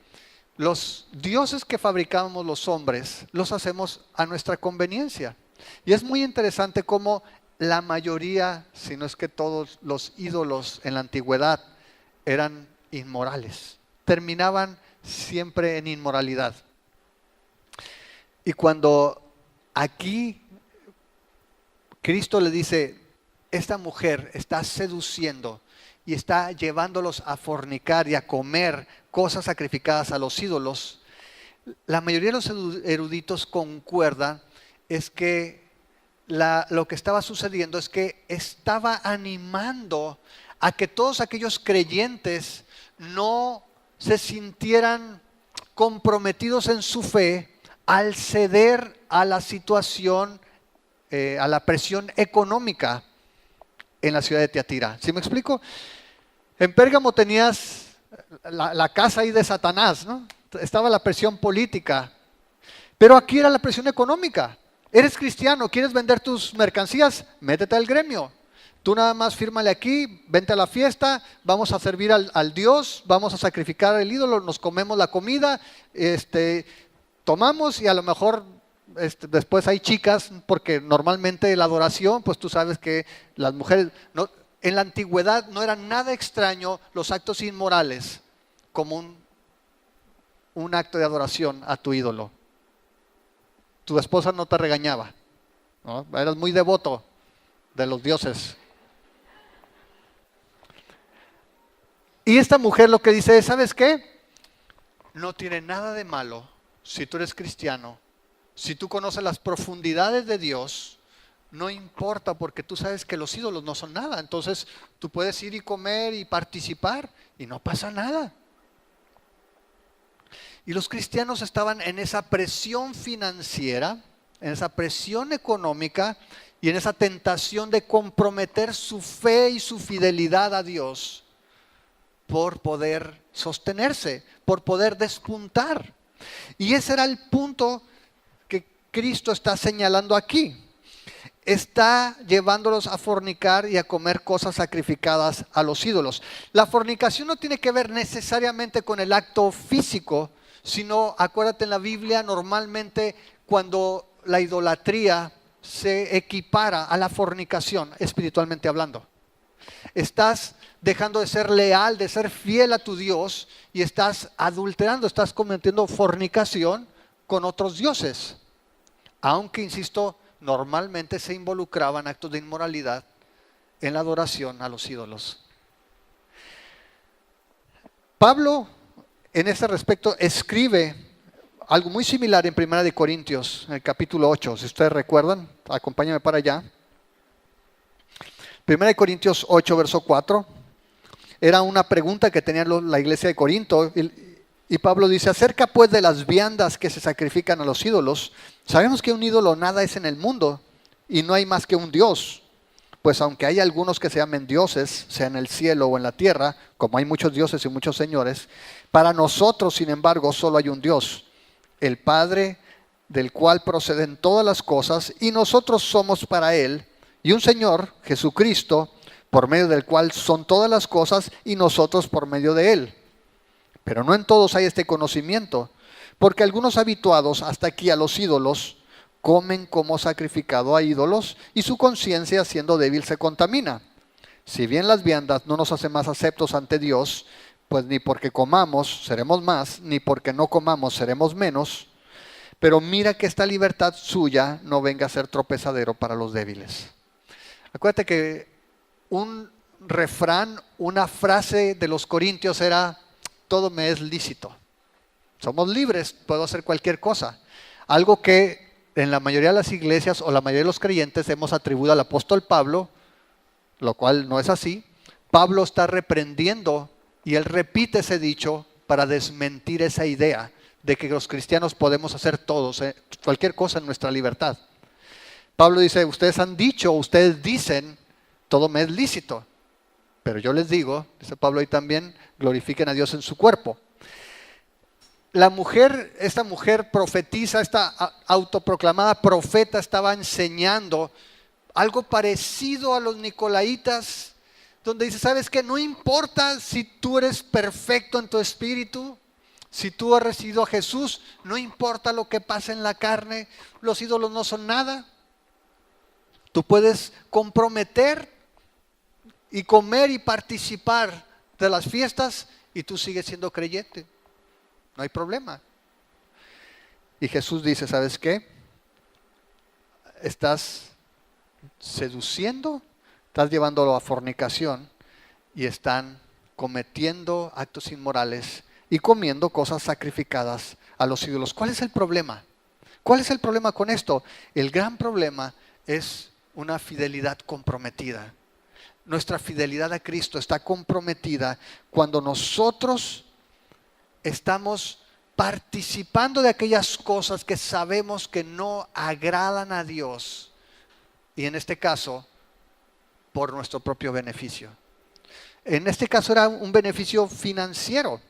los dioses que fabricamos los hombres los hacemos a nuestra conveniencia. Y es muy interesante cómo la mayoría, si no es que todos los ídolos en la antigüedad eran inmorales. Terminaban siempre en inmoralidad. Y cuando aquí Cristo le dice, esta mujer está seduciendo y está llevándolos a fornicar y a comer cosas sacrificadas a los ídolos, la mayoría de los eruditos concuerdan es que lo que estaba sucediendo es que estaba animando a que todos aquellos creyentes no se sintieran comprometidos en su fe al ceder a la situación, a la presión económica en la ciudad de Tiatira. ¿Sí me explico? En Pérgamo tenías la casa ahí de Satanás, ¿no? Estaba la presión política, pero aquí era la presión económica. Eres cristiano, quieres vender tus mercancías, métete al gremio. Tú nada más fírmale aquí, vente a la fiesta, vamos a servir al Dios, vamos a sacrificar al ídolo, nos comemos la comida, tomamos y a lo mejor después hay chicas, porque normalmente la adoración, pues tú sabes que las mujeres, en la antigüedad no era nada extraño los actos inmorales como un acto de adoración a tu ídolo. Tu esposa no te regañaba, ¿no? Eras muy devoto de los dioses. Y esta mujer lo que dice es, ¿sabes qué? No tiene nada de malo si tú eres cristiano, si tú conoces las profundidades de Dios, no importa porque tú sabes que los ídolos no son nada. Entonces tú puedes ir y comer y participar y no pasa nada. Y los cristianos estaban en esa presión financiera, en esa presión económica y en esa tentación de comprometer su fe y su fidelidad a Dios por poder sostenerse, por poder despuntar. Y ese era el punto que Cristo está señalando aquí. Está llevándolos a fornicar y a comer cosas sacrificadas a los ídolos. La fornicación no tiene que ver necesariamente con el acto físico, sino, acuérdate, en la Biblia normalmente cuando la idolatría se equipara a la fornicación, espiritualmente hablando. Estás dejando de ser leal, de ser fiel a tu Dios y estás adulterando, estás cometiendo fornicación con otros dioses. Aunque, insisto, normalmente se involucraban actos de inmoralidad en la adoración a los ídolos. Pablo, en este respecto, escribe algo muy similar en 1 Corintios, en el capítulo 8. Si ustedes recuerdan, acompáñame para allá. 1 Corintios 8, verso 4. Era una pregunta que tenía la iglesia de Corinto. Y Pablo dice, acerca pues de las viandas que se sacrifican a los ídolos, sabemos que un ídolo nada es en el mundo y no hay más que un Dios. Pues aunque hay algunos que se llamen dioses, sea en el cielo o en la tierra, como hay muchos dioses y muchos señores, para nosotros, sin embargo, solo hay un Dios, el Padre, del cual proceden todas las cosas, y nosotros somos para Él, y un Señor, Jesucristo, por medio del cual son todas las cosas, y nosotros por medio de Él. Pero no en todos hay este conocimiento, porque algunos habituados hasta aquí a los ídolos, comen como sacrificado a ídolos y su conciencia, siendo débil, se contamina. Si bien las viandas no nos hacen más aceptos ante Dios, pues ni porque comamos seremos más, ni porque no comamos seremos menos. pero mira que esta libertad suya no venga a ser tropezadero para los débiles. Acuérdate que un refrán, una frase de los corintios era: todo me es lícito. Somos libres, puedo hacer cualquier cosa. Algo que en la mayoría de las iglesias o la mayoría de los creyentes hemos atribuido al apóstol Pablo, lo cual no es así. Pablo está reprendiendo y él repite ese dicho para desmentir esa idea de que los cristianos podemos hacer todos, cualquier cosa en nuestra libertad. Pablo dice: ustedes han dicho, ustedes dicen, todo me es lícito. Pero yo les digo, dice Pablo ahí también, glorifiquen a Dios en su cuerpo. Esta mujer profetiza, esta autoproclamada profeta estaba enseñando algo parecido a los nicolaitas, donde dice: ¿sabes qué? No importa si tú eres perfecto en tu espíritu, si tú has recibido a Jesús, no importa lo que pase en la carne, los ídolos no son nada. Tú puedes comprometer y comer y participar de las fiestas y tú sigues siendo creyente. No hay problema. Y Jesús dice: ¿sabes qué? Estás seduciendo, estás llevándolo a fornicación y están cometiendo actos inmorales y comiendo cosas sacrificadas a los ídolos. ¿Cuál es el problema? ¿Cuál es el problema con esto? El gran problema es una fidelidad comprometida. Nuestra fidelidad a Cristo está comprometida cuando nosotros estamos participando de aquellas cosas que sabemos que no agradan a Dios, y en este caso por nuestro propio beneficio. En este caso era un beneficio financiero.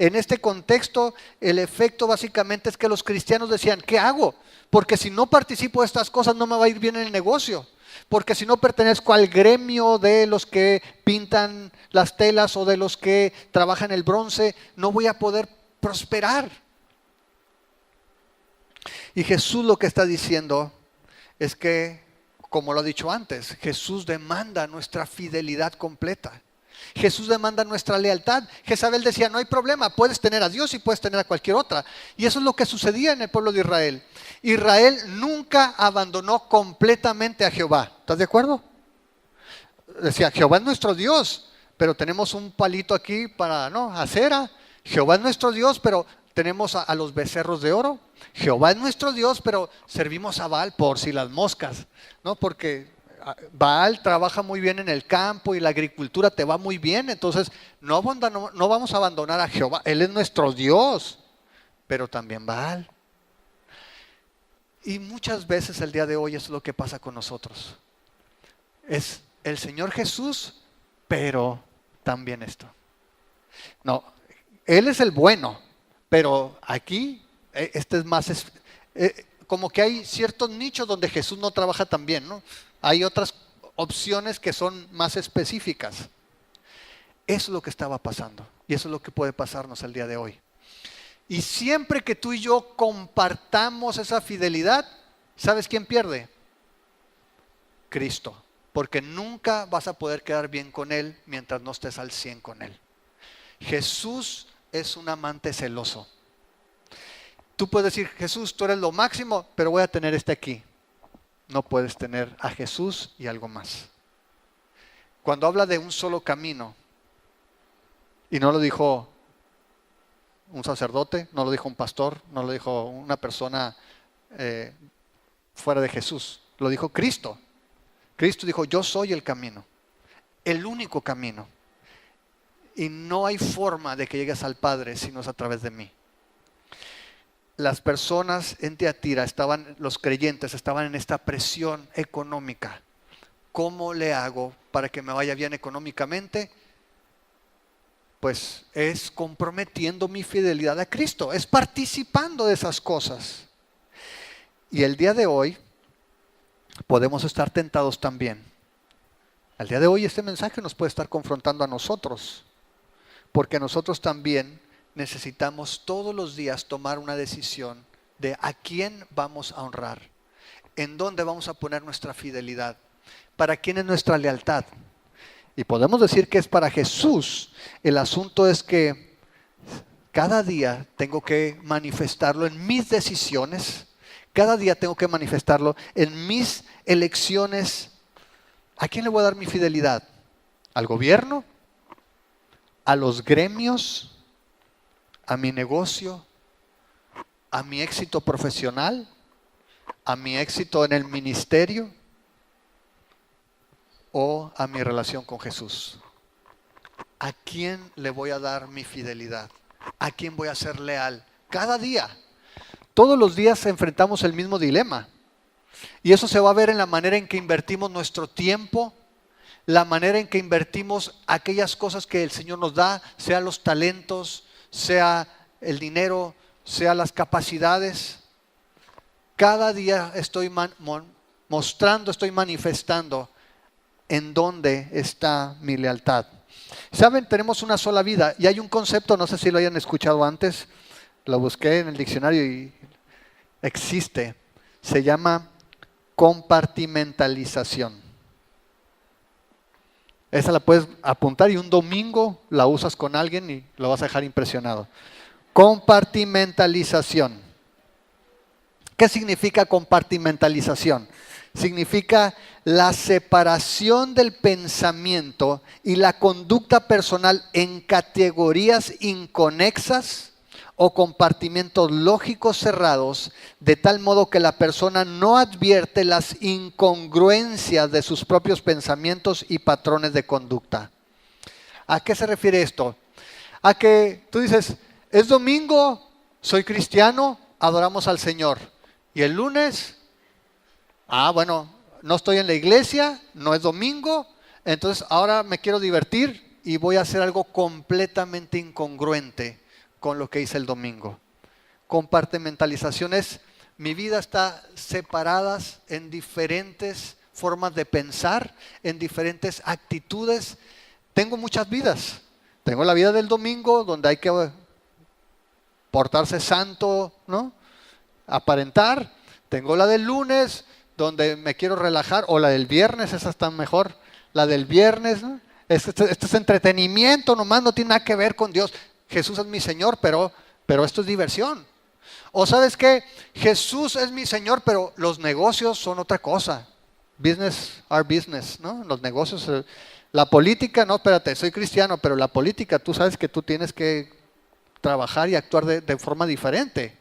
En este contexto el efecto básicamente es que los cristianos decían: ¿qué hago? Porque si no participo de estas cosas no me va a ir bien en el negocio. Porque si no pertenezco al gremio de los que pintan las telas o de los que trabajan el bronce, no voy a poder prosperar. Y Jesús lo que está diciendo es que, como lo ha dicho antes, Jesús demanda nuestra fidelidad completa. Jesús demanda nuestra lealtad. Jezabel decía: no hay problema, puedes tener a Dios y puedes tener a cualquier otra. Y eso es lo que sucedía en el pueblo de Israel. Israel nunca abandonó completamente a Jehová. ¿Estás de acuerdo? Decía: Jehová es nuestro Dios, pero tenemos un palito aquí para acera. Jehová es nuestro Dios, pero tenemos a los becerros de oro. Jehová es nuestro Dios, pero servimos a Baal por si las moscas, ¿no? Porque Baal trabaja muy bien en el campo y la agricultura te va muy bien, entonces no vamos a abandonar a Jehová. Él es nuestro Dios, pero también Baal. Y muchas veces el día de hoy es lo que pasa con nosotros. Es el Señor Jesús, pero también esto. No, Él es el bueno, pero aquí este es más... como que hay ciertos nichos donde Jesús no trabaja tan bien, ¿no? Hay otras opciones que son más específicas. Eso es lo que estaba pasando y eso es lo que puede pasarnos el día de hoy. Y siempre que tú y yo compartamos esa fidelidad, ¿sabes quién pierde? Cristo. Porque nunca vas a poder quedar bien con Él mientras no estés al 100 con Él. Jesús es un amante celoso. Tú puedes decir: Jesús, tú eres lo máximo, pero voy a tener este aquí. No puedes tener a Jesús y algo más. Cuando habla de un solo camino, y no lo dijo un sacerdote, no lo dijo un pastor, no lo dijo una persona fuera de Jesús, lo dijo Cristo. Cristo dijo: yo soy el camino, el único camino. Y no hay forma de que llegues al Padre si no es a través de mí. Las personas en Tiatira los creyentes estaban en esta presión económica. ¿Cómo le hago para que me vaya bien económicamente? Pues es comprometiendo mi fidelidad a Cristo, es participando de esas cosas. Y el día de hoy podemos estar tentados también. Al día de hoy este mensaje nos puede estar confrontando a nosotros, porque nosotros también necesitamos todos los días tomar una decisión de a quién vamos a honrar, en dónde vamos a poner nuestra fidelidad, para quién es nuestra lealtad. Y podemos decir que es para Jesús. El asunto es que Cada día tengo que manifestarlo en mis decisiones. Cada día tengo que manifestarlo en mis elecciones. ¿A quién le voy a dar mi fidelidad? ¿Al gobierno? ¿A los gremios? ¿A mi negocio? ¿A mi éxito profesional? ¿A mi éxito en el ministerio? ¿O a mi relación con Jesús? ¿A quién le voy a dar mi fidelidad? ¿A quién voy a ser leal? Cada día. Todos los días enfrentamos el mismo dilema. Y eso se va a ver en la manera en que invertimos nuestro tiempo, la manera en que invertimos aquellas cosas que el Señor nos da, sea los talentos, sea el dinero, sea las capacidades. Cada día estoy mostrando, estoy manifestando en dónde está mi lealtad. Saben, tenemos una sola vida y hay un concepto, no sé si lo hayan escuchado antes, lo busqué en el diccionario y existe, se llama compartimentalización. Esa la puedes apuntar y un domingo la usas con alguien y lo vas a dejar impresionado. Compartimentalización. ¿Qué significa compartimentalización? Significa la separación del pensamiento y la conducta personal en categorías inconexas o compartimentos lógicos cerrados, de tal modo que la persona no advierte las incongruencias de sus propios pensamientos y patrones de conducta. ¿A qué se refiere esto? A que tú dices, es domingo, soy cristiano, adoramos al Señor. Y el lunes, bueno, no estoy en la iglesia, no es domingo, entonces ahora me quiero divertir y voy a hacer algo completamente incongruente con lo que hice el domingo. Compartimentalización es, mi vida está separada en diferentes formas de pensar, en diferentes actitudes. Tengo muchas vidas. Tengo la vida del domingo, donde hay que portarse santo, ¿no? Aparentar. Tengo la del lunes, donde me quiero relajar, o la del viernes, esa está mejor. La del viernes, ¿no? Esto es entretenimiento nomás, no tiene nada que ver con Dios. Jesús es mi Señor, pero esto es diversión. O ¿sabes qué? Jesús es mi Señor, pero los negocios son otra cosa. Business are business, ¿no? Los negocios, la política, no, espérate, soy cristiano, pero la política, tú sabes que tú tienes que trabajar y actuar de forma diferente.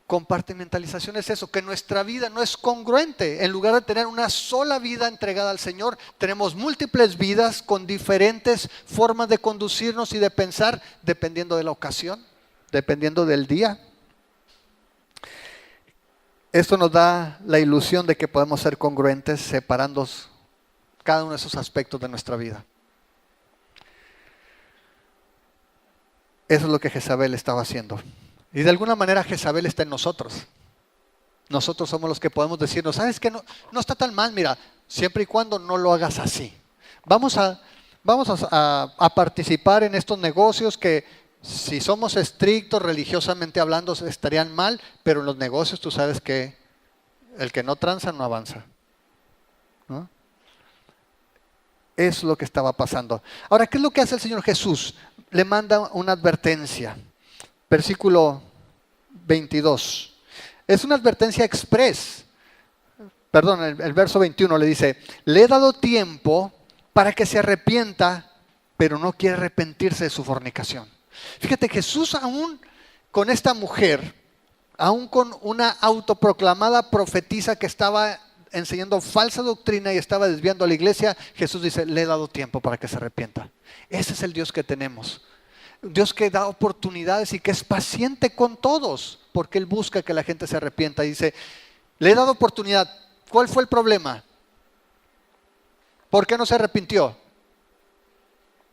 Compartimentalización es eso, que nuestra vida no es congruente. En lugar de tener una sola vida entregada al Señor, tenemos múltiples vidas con diferentes formas de conducirnos y de pensar, dependiendo de la ocasión, dependiendo del día. Esto nos da la ilusión de que podemos ser congruentes separando cada uno de esos aspectos de nuestra vida. Eso es lo que Jezabel estaba haciendo. Y de alguna manera Jezabel está en nosotros. Nosotros somos los que podemos decirnos, ¿sabes qué? No está tan mal, mira, siempre y cuando no lo hagas así. Vamos a participar en estos negocios que si somos estrictos religiosamente hablando estarían mal, pero en los negocios tú sabes que el que no tranza no avanza, ¿no? Es lo que estaba pasando. Ahora, ¿qué es lo que hace el Señor Jesús? Le manda una advertencia. Versículo 22. Es una advertencia express. Perdón, el verso 21 le dice, le he dado tiempo para que se arrepienta, pero no quiere arrepentirse de su fornicación. Fíjate, Jesús aún con esta mujer, aún con una autoproclamada profetisa que estaba enseñando falsa doctrina y estaba desviando a la iglesia, Jesús dice, le he dado tiempo para que se arrepienta. Ese es el Dios que tenemos. Dios que da oportunidades y que es paciente con todos, porque Él busca que la gente se arrepienta. Y dice, le he dado oportunidad. ¿Cuál fue el problema? ¿Por qué no se arrepintió?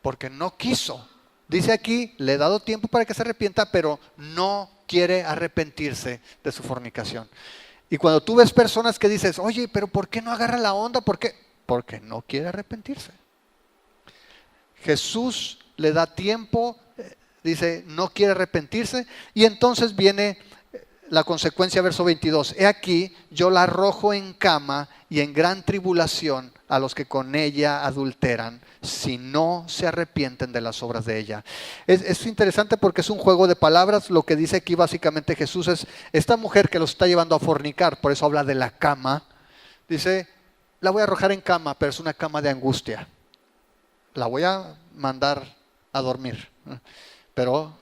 Porque no quiso. Dice aquí, le he dado tiempo para que se arrepienta, pero no quiere arrepentirse de su fornicación. Y cuando tú ves personas que dices, oye, pero ¿por qué no agarra la onda? ¿Por qué? Porque no quiere arrepentirse. Jesús le da tiempo, dice, no quiere arrepentirse, y entonces viene la consecuencia, verso 22. He aquí, yo la arrojo en cama y en gran tribulación a los que con ella adulteran, si no se arrepienten de las obras de ella. Es interesante porque es un juego de palabras. Lo que dice aquí básicamente Jesús es, esta mujer que los está llevando a fornicar, por eso habla de la cama, dice, la voy a arrojar en cama, pero es una cama de angustia. La voy a mandar a dormir, pero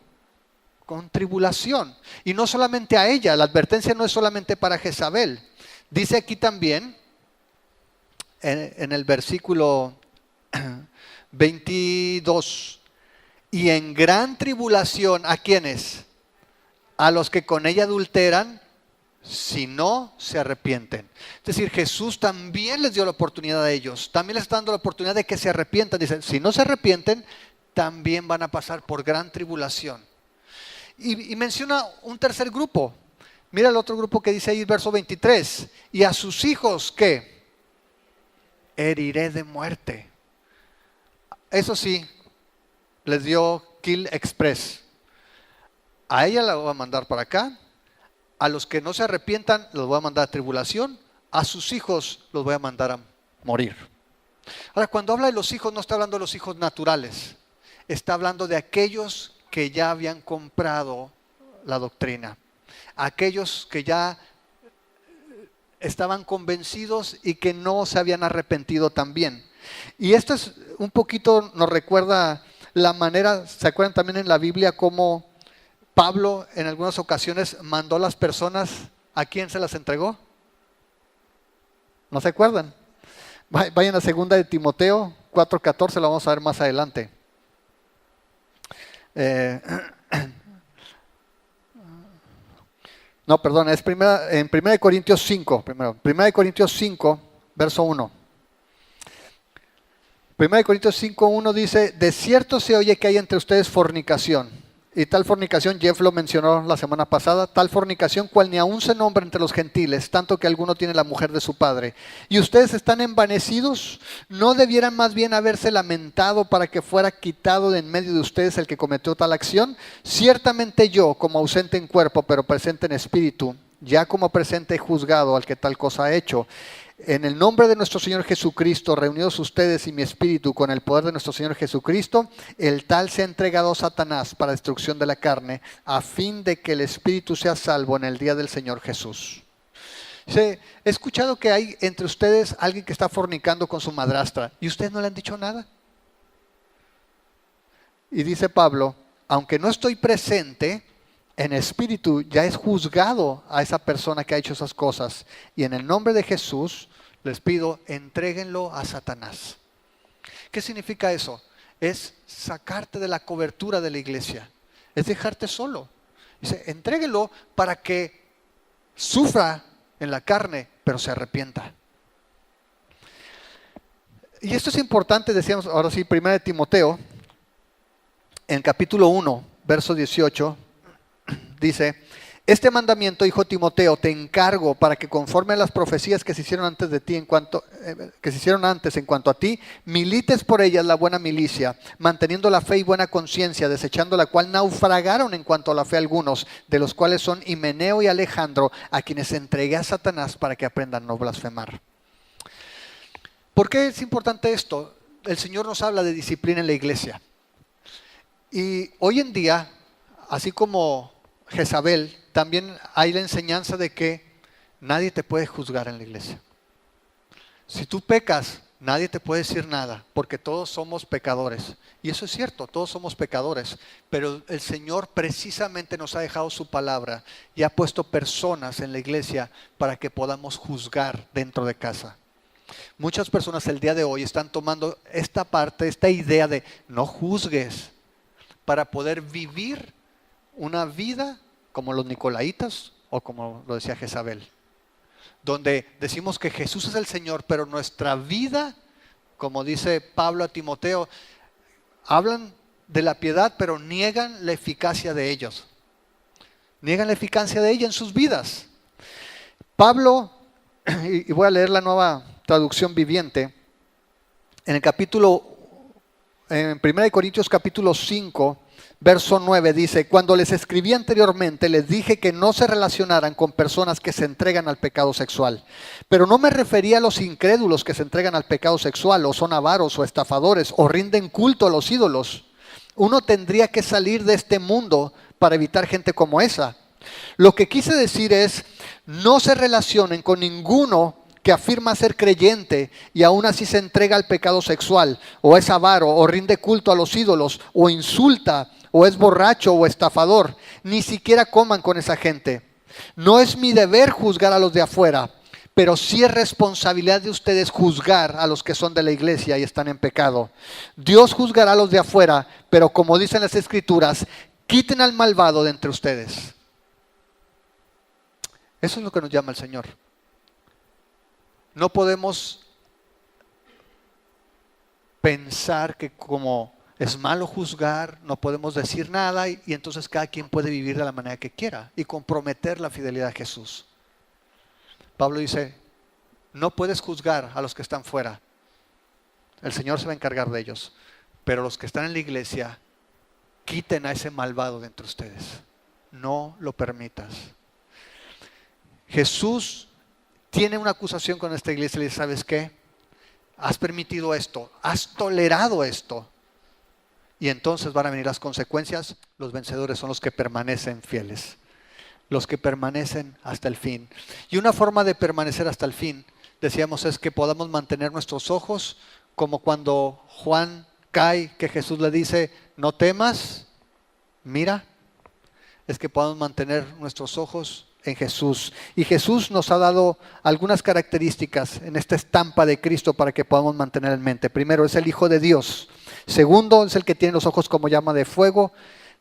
con tribulación. Y no solamente a ella, la advertencia no es solamente para Jezabel. Dice aquí también, en el versículo 22, y en gran tribulación, ¿a quiénes? A los que con ella adulteran, si no se arrepienten. Es decir, Jesús también les dio la oportunidad a ellos, también les está dando la oportunidad de que se arrepientan. Dice, si no se arrepienten, también van a pasar por gran tribulación. Y menciona un tercer grupo. Mira el otro grupo que dice ahí, verso 23, y a sus hijos, ¿qué? Heriré de muerte. Eso sí, les dio Kill Express. A ella la voy a mandar para acá. A los que no se arrepientan los voy a mandar a tribulación. A sus hijos los voy a mandar a morir. Ahora, cuando habla de los hijos, no está hablando de los hijos naturales. Está hablando de aquellos que ya habían comprado la doctrina. Aquellos que ya estaban convencidos y que no se habían arrepentido también. Y esto es un poquito, nos recuerda la manera, ¿se acuerdan también en la Biblia cómo Pablo en algunas ocasiones mandó a las personas, ¿a quién se las entregó? ¿No se acuerdan? Vayan a 2 de Timoteo 4:14, lo vamos a ver más adelante. No, perdón, es en 1 Corintios 5, primero. 1 Corintios 5, verso 1. 1 Corintios 5, 1 dice, de cierto se oye que hay entre ustedes fornicación. Y tal fornicación, Jeff lo mencionó la semana pasada, tal fornicación cual ni aún se nombra entre los gentiles, tanto que alguno tiene la mujer de su padre. Y ustedes están envanecidos, ¿no debieran más bien haberse lamentado para que fuera quitado de en medio de ustedes el que cometió tal acción? Ciertamente yo, como ausente en cuerpo, pero presente en espíritu, ya como presente he juzgado al que tal cosa ha hecho. En el nombre de nuestro Señor Jesucristo, reunidos ustedes y mi espíritu con el poder de nuestro Señor Jesucristo, el tal se ha entregado a Satanás para destrucción de la carne, a fin de que el espíritu sea salvo en el día del Señor Jesús. He escuchado que hay entre ustedes alguien que está fornicando con su madrastra y ustedes no le han dicho nada. Y dice Pablo, aunque no estoy presente, en espíritu ya es juzgado a esa persona que ha hecho esas cosas. Y en el nombre de Jesús les pido, entréguenlo a Satanás. ¿Qué significa eso? Es sacarte de la cobertura de la iglesia. Es dejarte solo. Dice, entréguenlo para que sufra en la carne, pero se arrepienta. Y esto es importante, decíamos ahora sí, 1 de Timoteo, en capítulo 1, verso 18, dice, este mandamiento, hijo Timoteo, te encargo para que conforme a las profecías que se hicieron antes de ti en cuanto a ti, milites por ellas la buena milicia, manteniendo la fe y buena conciencia, desechando la cual naufragaron en cuanto a la fe algunos, de los cuales son Himeneo y Alejandro, a quienes entregué a Satanás para que aprendan a no blasfemar. ¿Por qué es importante esto? El Señor nos habla de disciplina en la iglesia. Y hoy en día, así como Jezabel, también hay la enseñanza de que nadie te puede juzgar en la iglesia. Si tú pecas, nadie te puede decir nada, porque todos somos pecadores. Y eso es cierto, todos somos pecadores. Pero el Señor precisamente nos ha dejado su palabra y ha puesto personas en la iglesia para que podamos juzgar dentro de casa. Muchas personas el día de hoy están tomando esta parte, esta idea de no juzgues, para poder vivir una vida como los nicolaitas o como lo decía Jezabel, donde decimos que Jesús es el Señor, pero nuestra vida, como dice Pablo a Timoteo, hablan de la piedad, pero niegan la eficacia de ellos. Niegan la eficacia de ella en sus vidas. Pablo, y voy a leer la Nueva Traducción Viviente, en 1 Corintios capítulo 5, verso 9 dice: cuando les escribí anteriormente, les dije que no se relacionaran con personas que se entregan al pecado sexual. Pero no me refería a los incrédulos que se entregan al pecado sexual, o son avaros o estafadores, o rinden culto a los ídolos. Uno tendría que salir de este mundo para evitar gente como esa. Lo que quise decir es, no se relacionen con ninguno que afirma ser creyente y aún así se entrega al pecado sexual, o es avaro, o rinde culto a los ídolos, o insulta, o es borracho o estafador. Ni siquiera coman con esa gente. No es mi deber juzgar a los de afuera, pero sí es responsabilidad de ustedes juzgar a los que son de la iglesia y están en pecado. Dios juzgará a los de afuera, pero como dicen las Escrituras, quiten al malvado de entre ustedes. Eso es lo que nos llama el Señor. No podemos pensar que como es malo juzgar, no podemos decir nada y entonces cada quien puede vivir de la manera que quiera y comprometer la fidelidad a Jesús. Pablo dice, no puedes juzgar a los que están fuera. El Señor se va a encargar de ellos. Pero los que están en la iglesia, quiten a ese malvado de entre ustedes. No lo permitas. Jesús tiene una acusación con esta iglesia y le dice, ¿sabes qué? Has permitido esto, has tolerado esto. Y entonces van a venir las consecuencias. Los vencedores son los que permanecen fieles, los que permanecen hasta el fin. Y una forma de permanecer hasta el fin, decíamos, es que podamos mantener nuestros ojos, como cuando Juan cae, que Jesús le dice, no temas, mira. Es que podamos mantener nuestros ojos en Jesús. Y Jesús nos ha dado algunas características en esta estampa de Cristo para que podamos mantener en mente. Primero, es el Hijo de Dios. Segundo, es el que tiene los ojos como llama de fuego.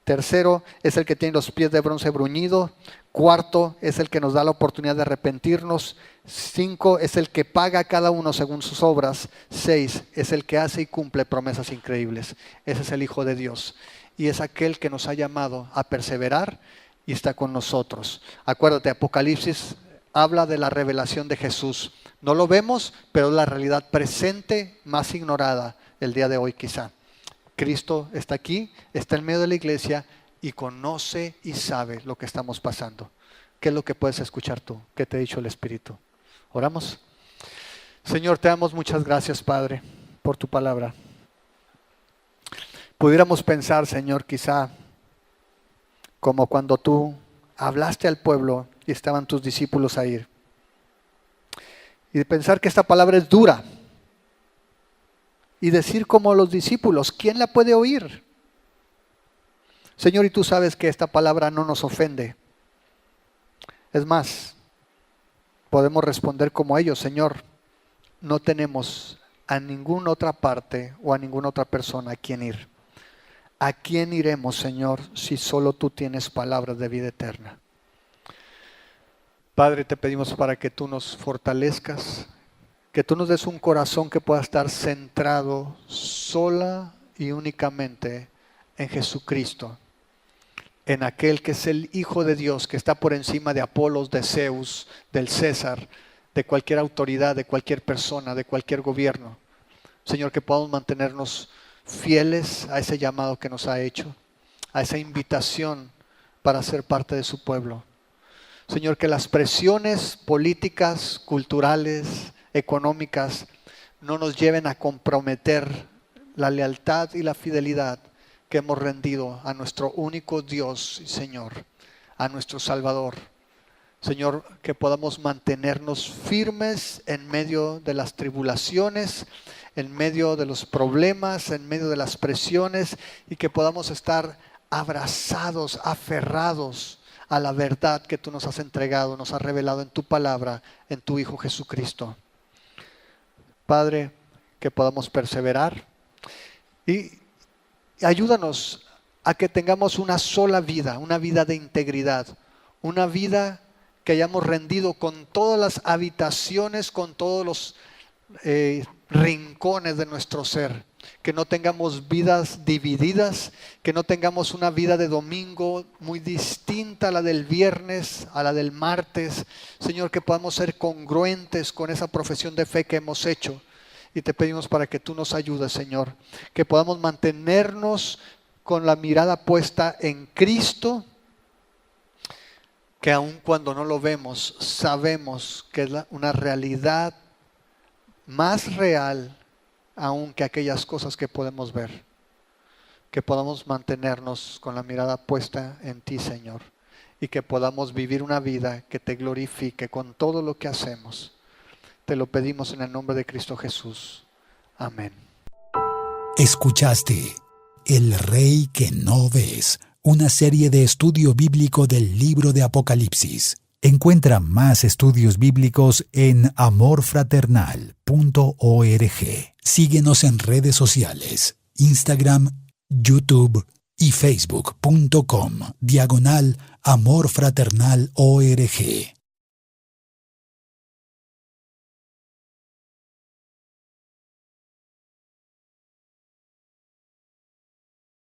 Tercero, es el que tiene los pies de bronce bruñido. Cuarto, es el que nos da la oportunidad de arrepentirnos. 5, es el que paga a cada uno según sus obras. 6, es el que hace y cumple promesas increíbles. Ese es el Hijo de Dios. Y es aquel que nos ha llamado a perseverar y está con nosotros. Acuérdate, Apocalipsis habla de la revelación de Jesús. No lo vemos, pero es la realidad presente, más ignorada el día de hoy quizá. Cristo está aquí, está en medio de la iglesia y conoce y sabe lo que estamos pasando. ¿Qué es lo que puedes escuchar tú? ¿Qué te ha dicho el Espíritu? ¿Oramos? Señor, te damos muchas gracias, Padre, por tu palabra. Pudiéramos pensar, Señor, quizá como cuando tú hablaste al pueblo y estaban tus discípulos ahí. Y de pensar que esta palabra es dura. Y decir como los discípulos, ¿quién la puede oír? Señor, y tú sabes que esta palabra no nos ofende. Es más, podemos responder como ellos, Señor, no tenemos a ninguna otra parte o a ninguna otra persona a quien ir. ¿A quién iremos, Señor, si solo tú tienes palabras de vida eterna? Padre, te pedimos para que tú nos fortalezcas, que tú nos des un corazón que pueda estar centrado sola y únicamente en Jesucristo, en aquel que es el Hijo de Dios, que está por encima de Apolos, de Zeus, del César, de cualquier autoridad, de cualquier persona, de cualquier gobierno. Señor, que podamos mantenernos fieles a ese llamado que nos ha hecho, a esa invitación para ser parte de su pueblo. Señor, que las presiones políticas, culturales, económicas no nos lleven a comprometer la lealtad y la fidelidad que hemos rendido a nuestro único Dios y Señor, a nuestro Salvador. Señor, que podamos mantenernos firmes en medio de las tribulaciones, en medio de los problemas, en medio de las presiones, y que podamos estar abrazados, aferrados a la verdad que tú nos has entregado, nos has revelado en tu palabra, en tu Hijo Jesucristo. Padre, que podamos perseverar y ayúdanos a que tengamos una sola vida, una vida de integridad, una vida que hayamos rendido con todas las habitaciones, con todos los rincones de nuestro ser, que no tengamos vidas divididas, que no tengamos una vida de domingo muy distinta a la del viernes, a la del martes. Señor, que podamos ser congruentes con esa profesión de fe que hemos hecho, y te pedimos para que tú nos ayudes, Señor, que podamos mantenernos con la mirada puesta en Cristo, que aun cuando no lo vemos, sabemos que es una realidad más real aún que aquellas cosas que podemos ver. Que podamos mantenernos con la mirada puesta en ti, Señor, y que podamos vivir una vida que te glorifique con todo lo que hacemos. Te lo pedimos en el nombre de Cristo Jesús. Amén. Escuchaste El Rey que no ves, una serie de estudio bíblico del libro de Apocalipsis. Encuentra más estudios bíblicos en amorfraternal.org. Síguenos en redes sociales, Instagram, YouTube y Facebook.com/amorfraternal.org.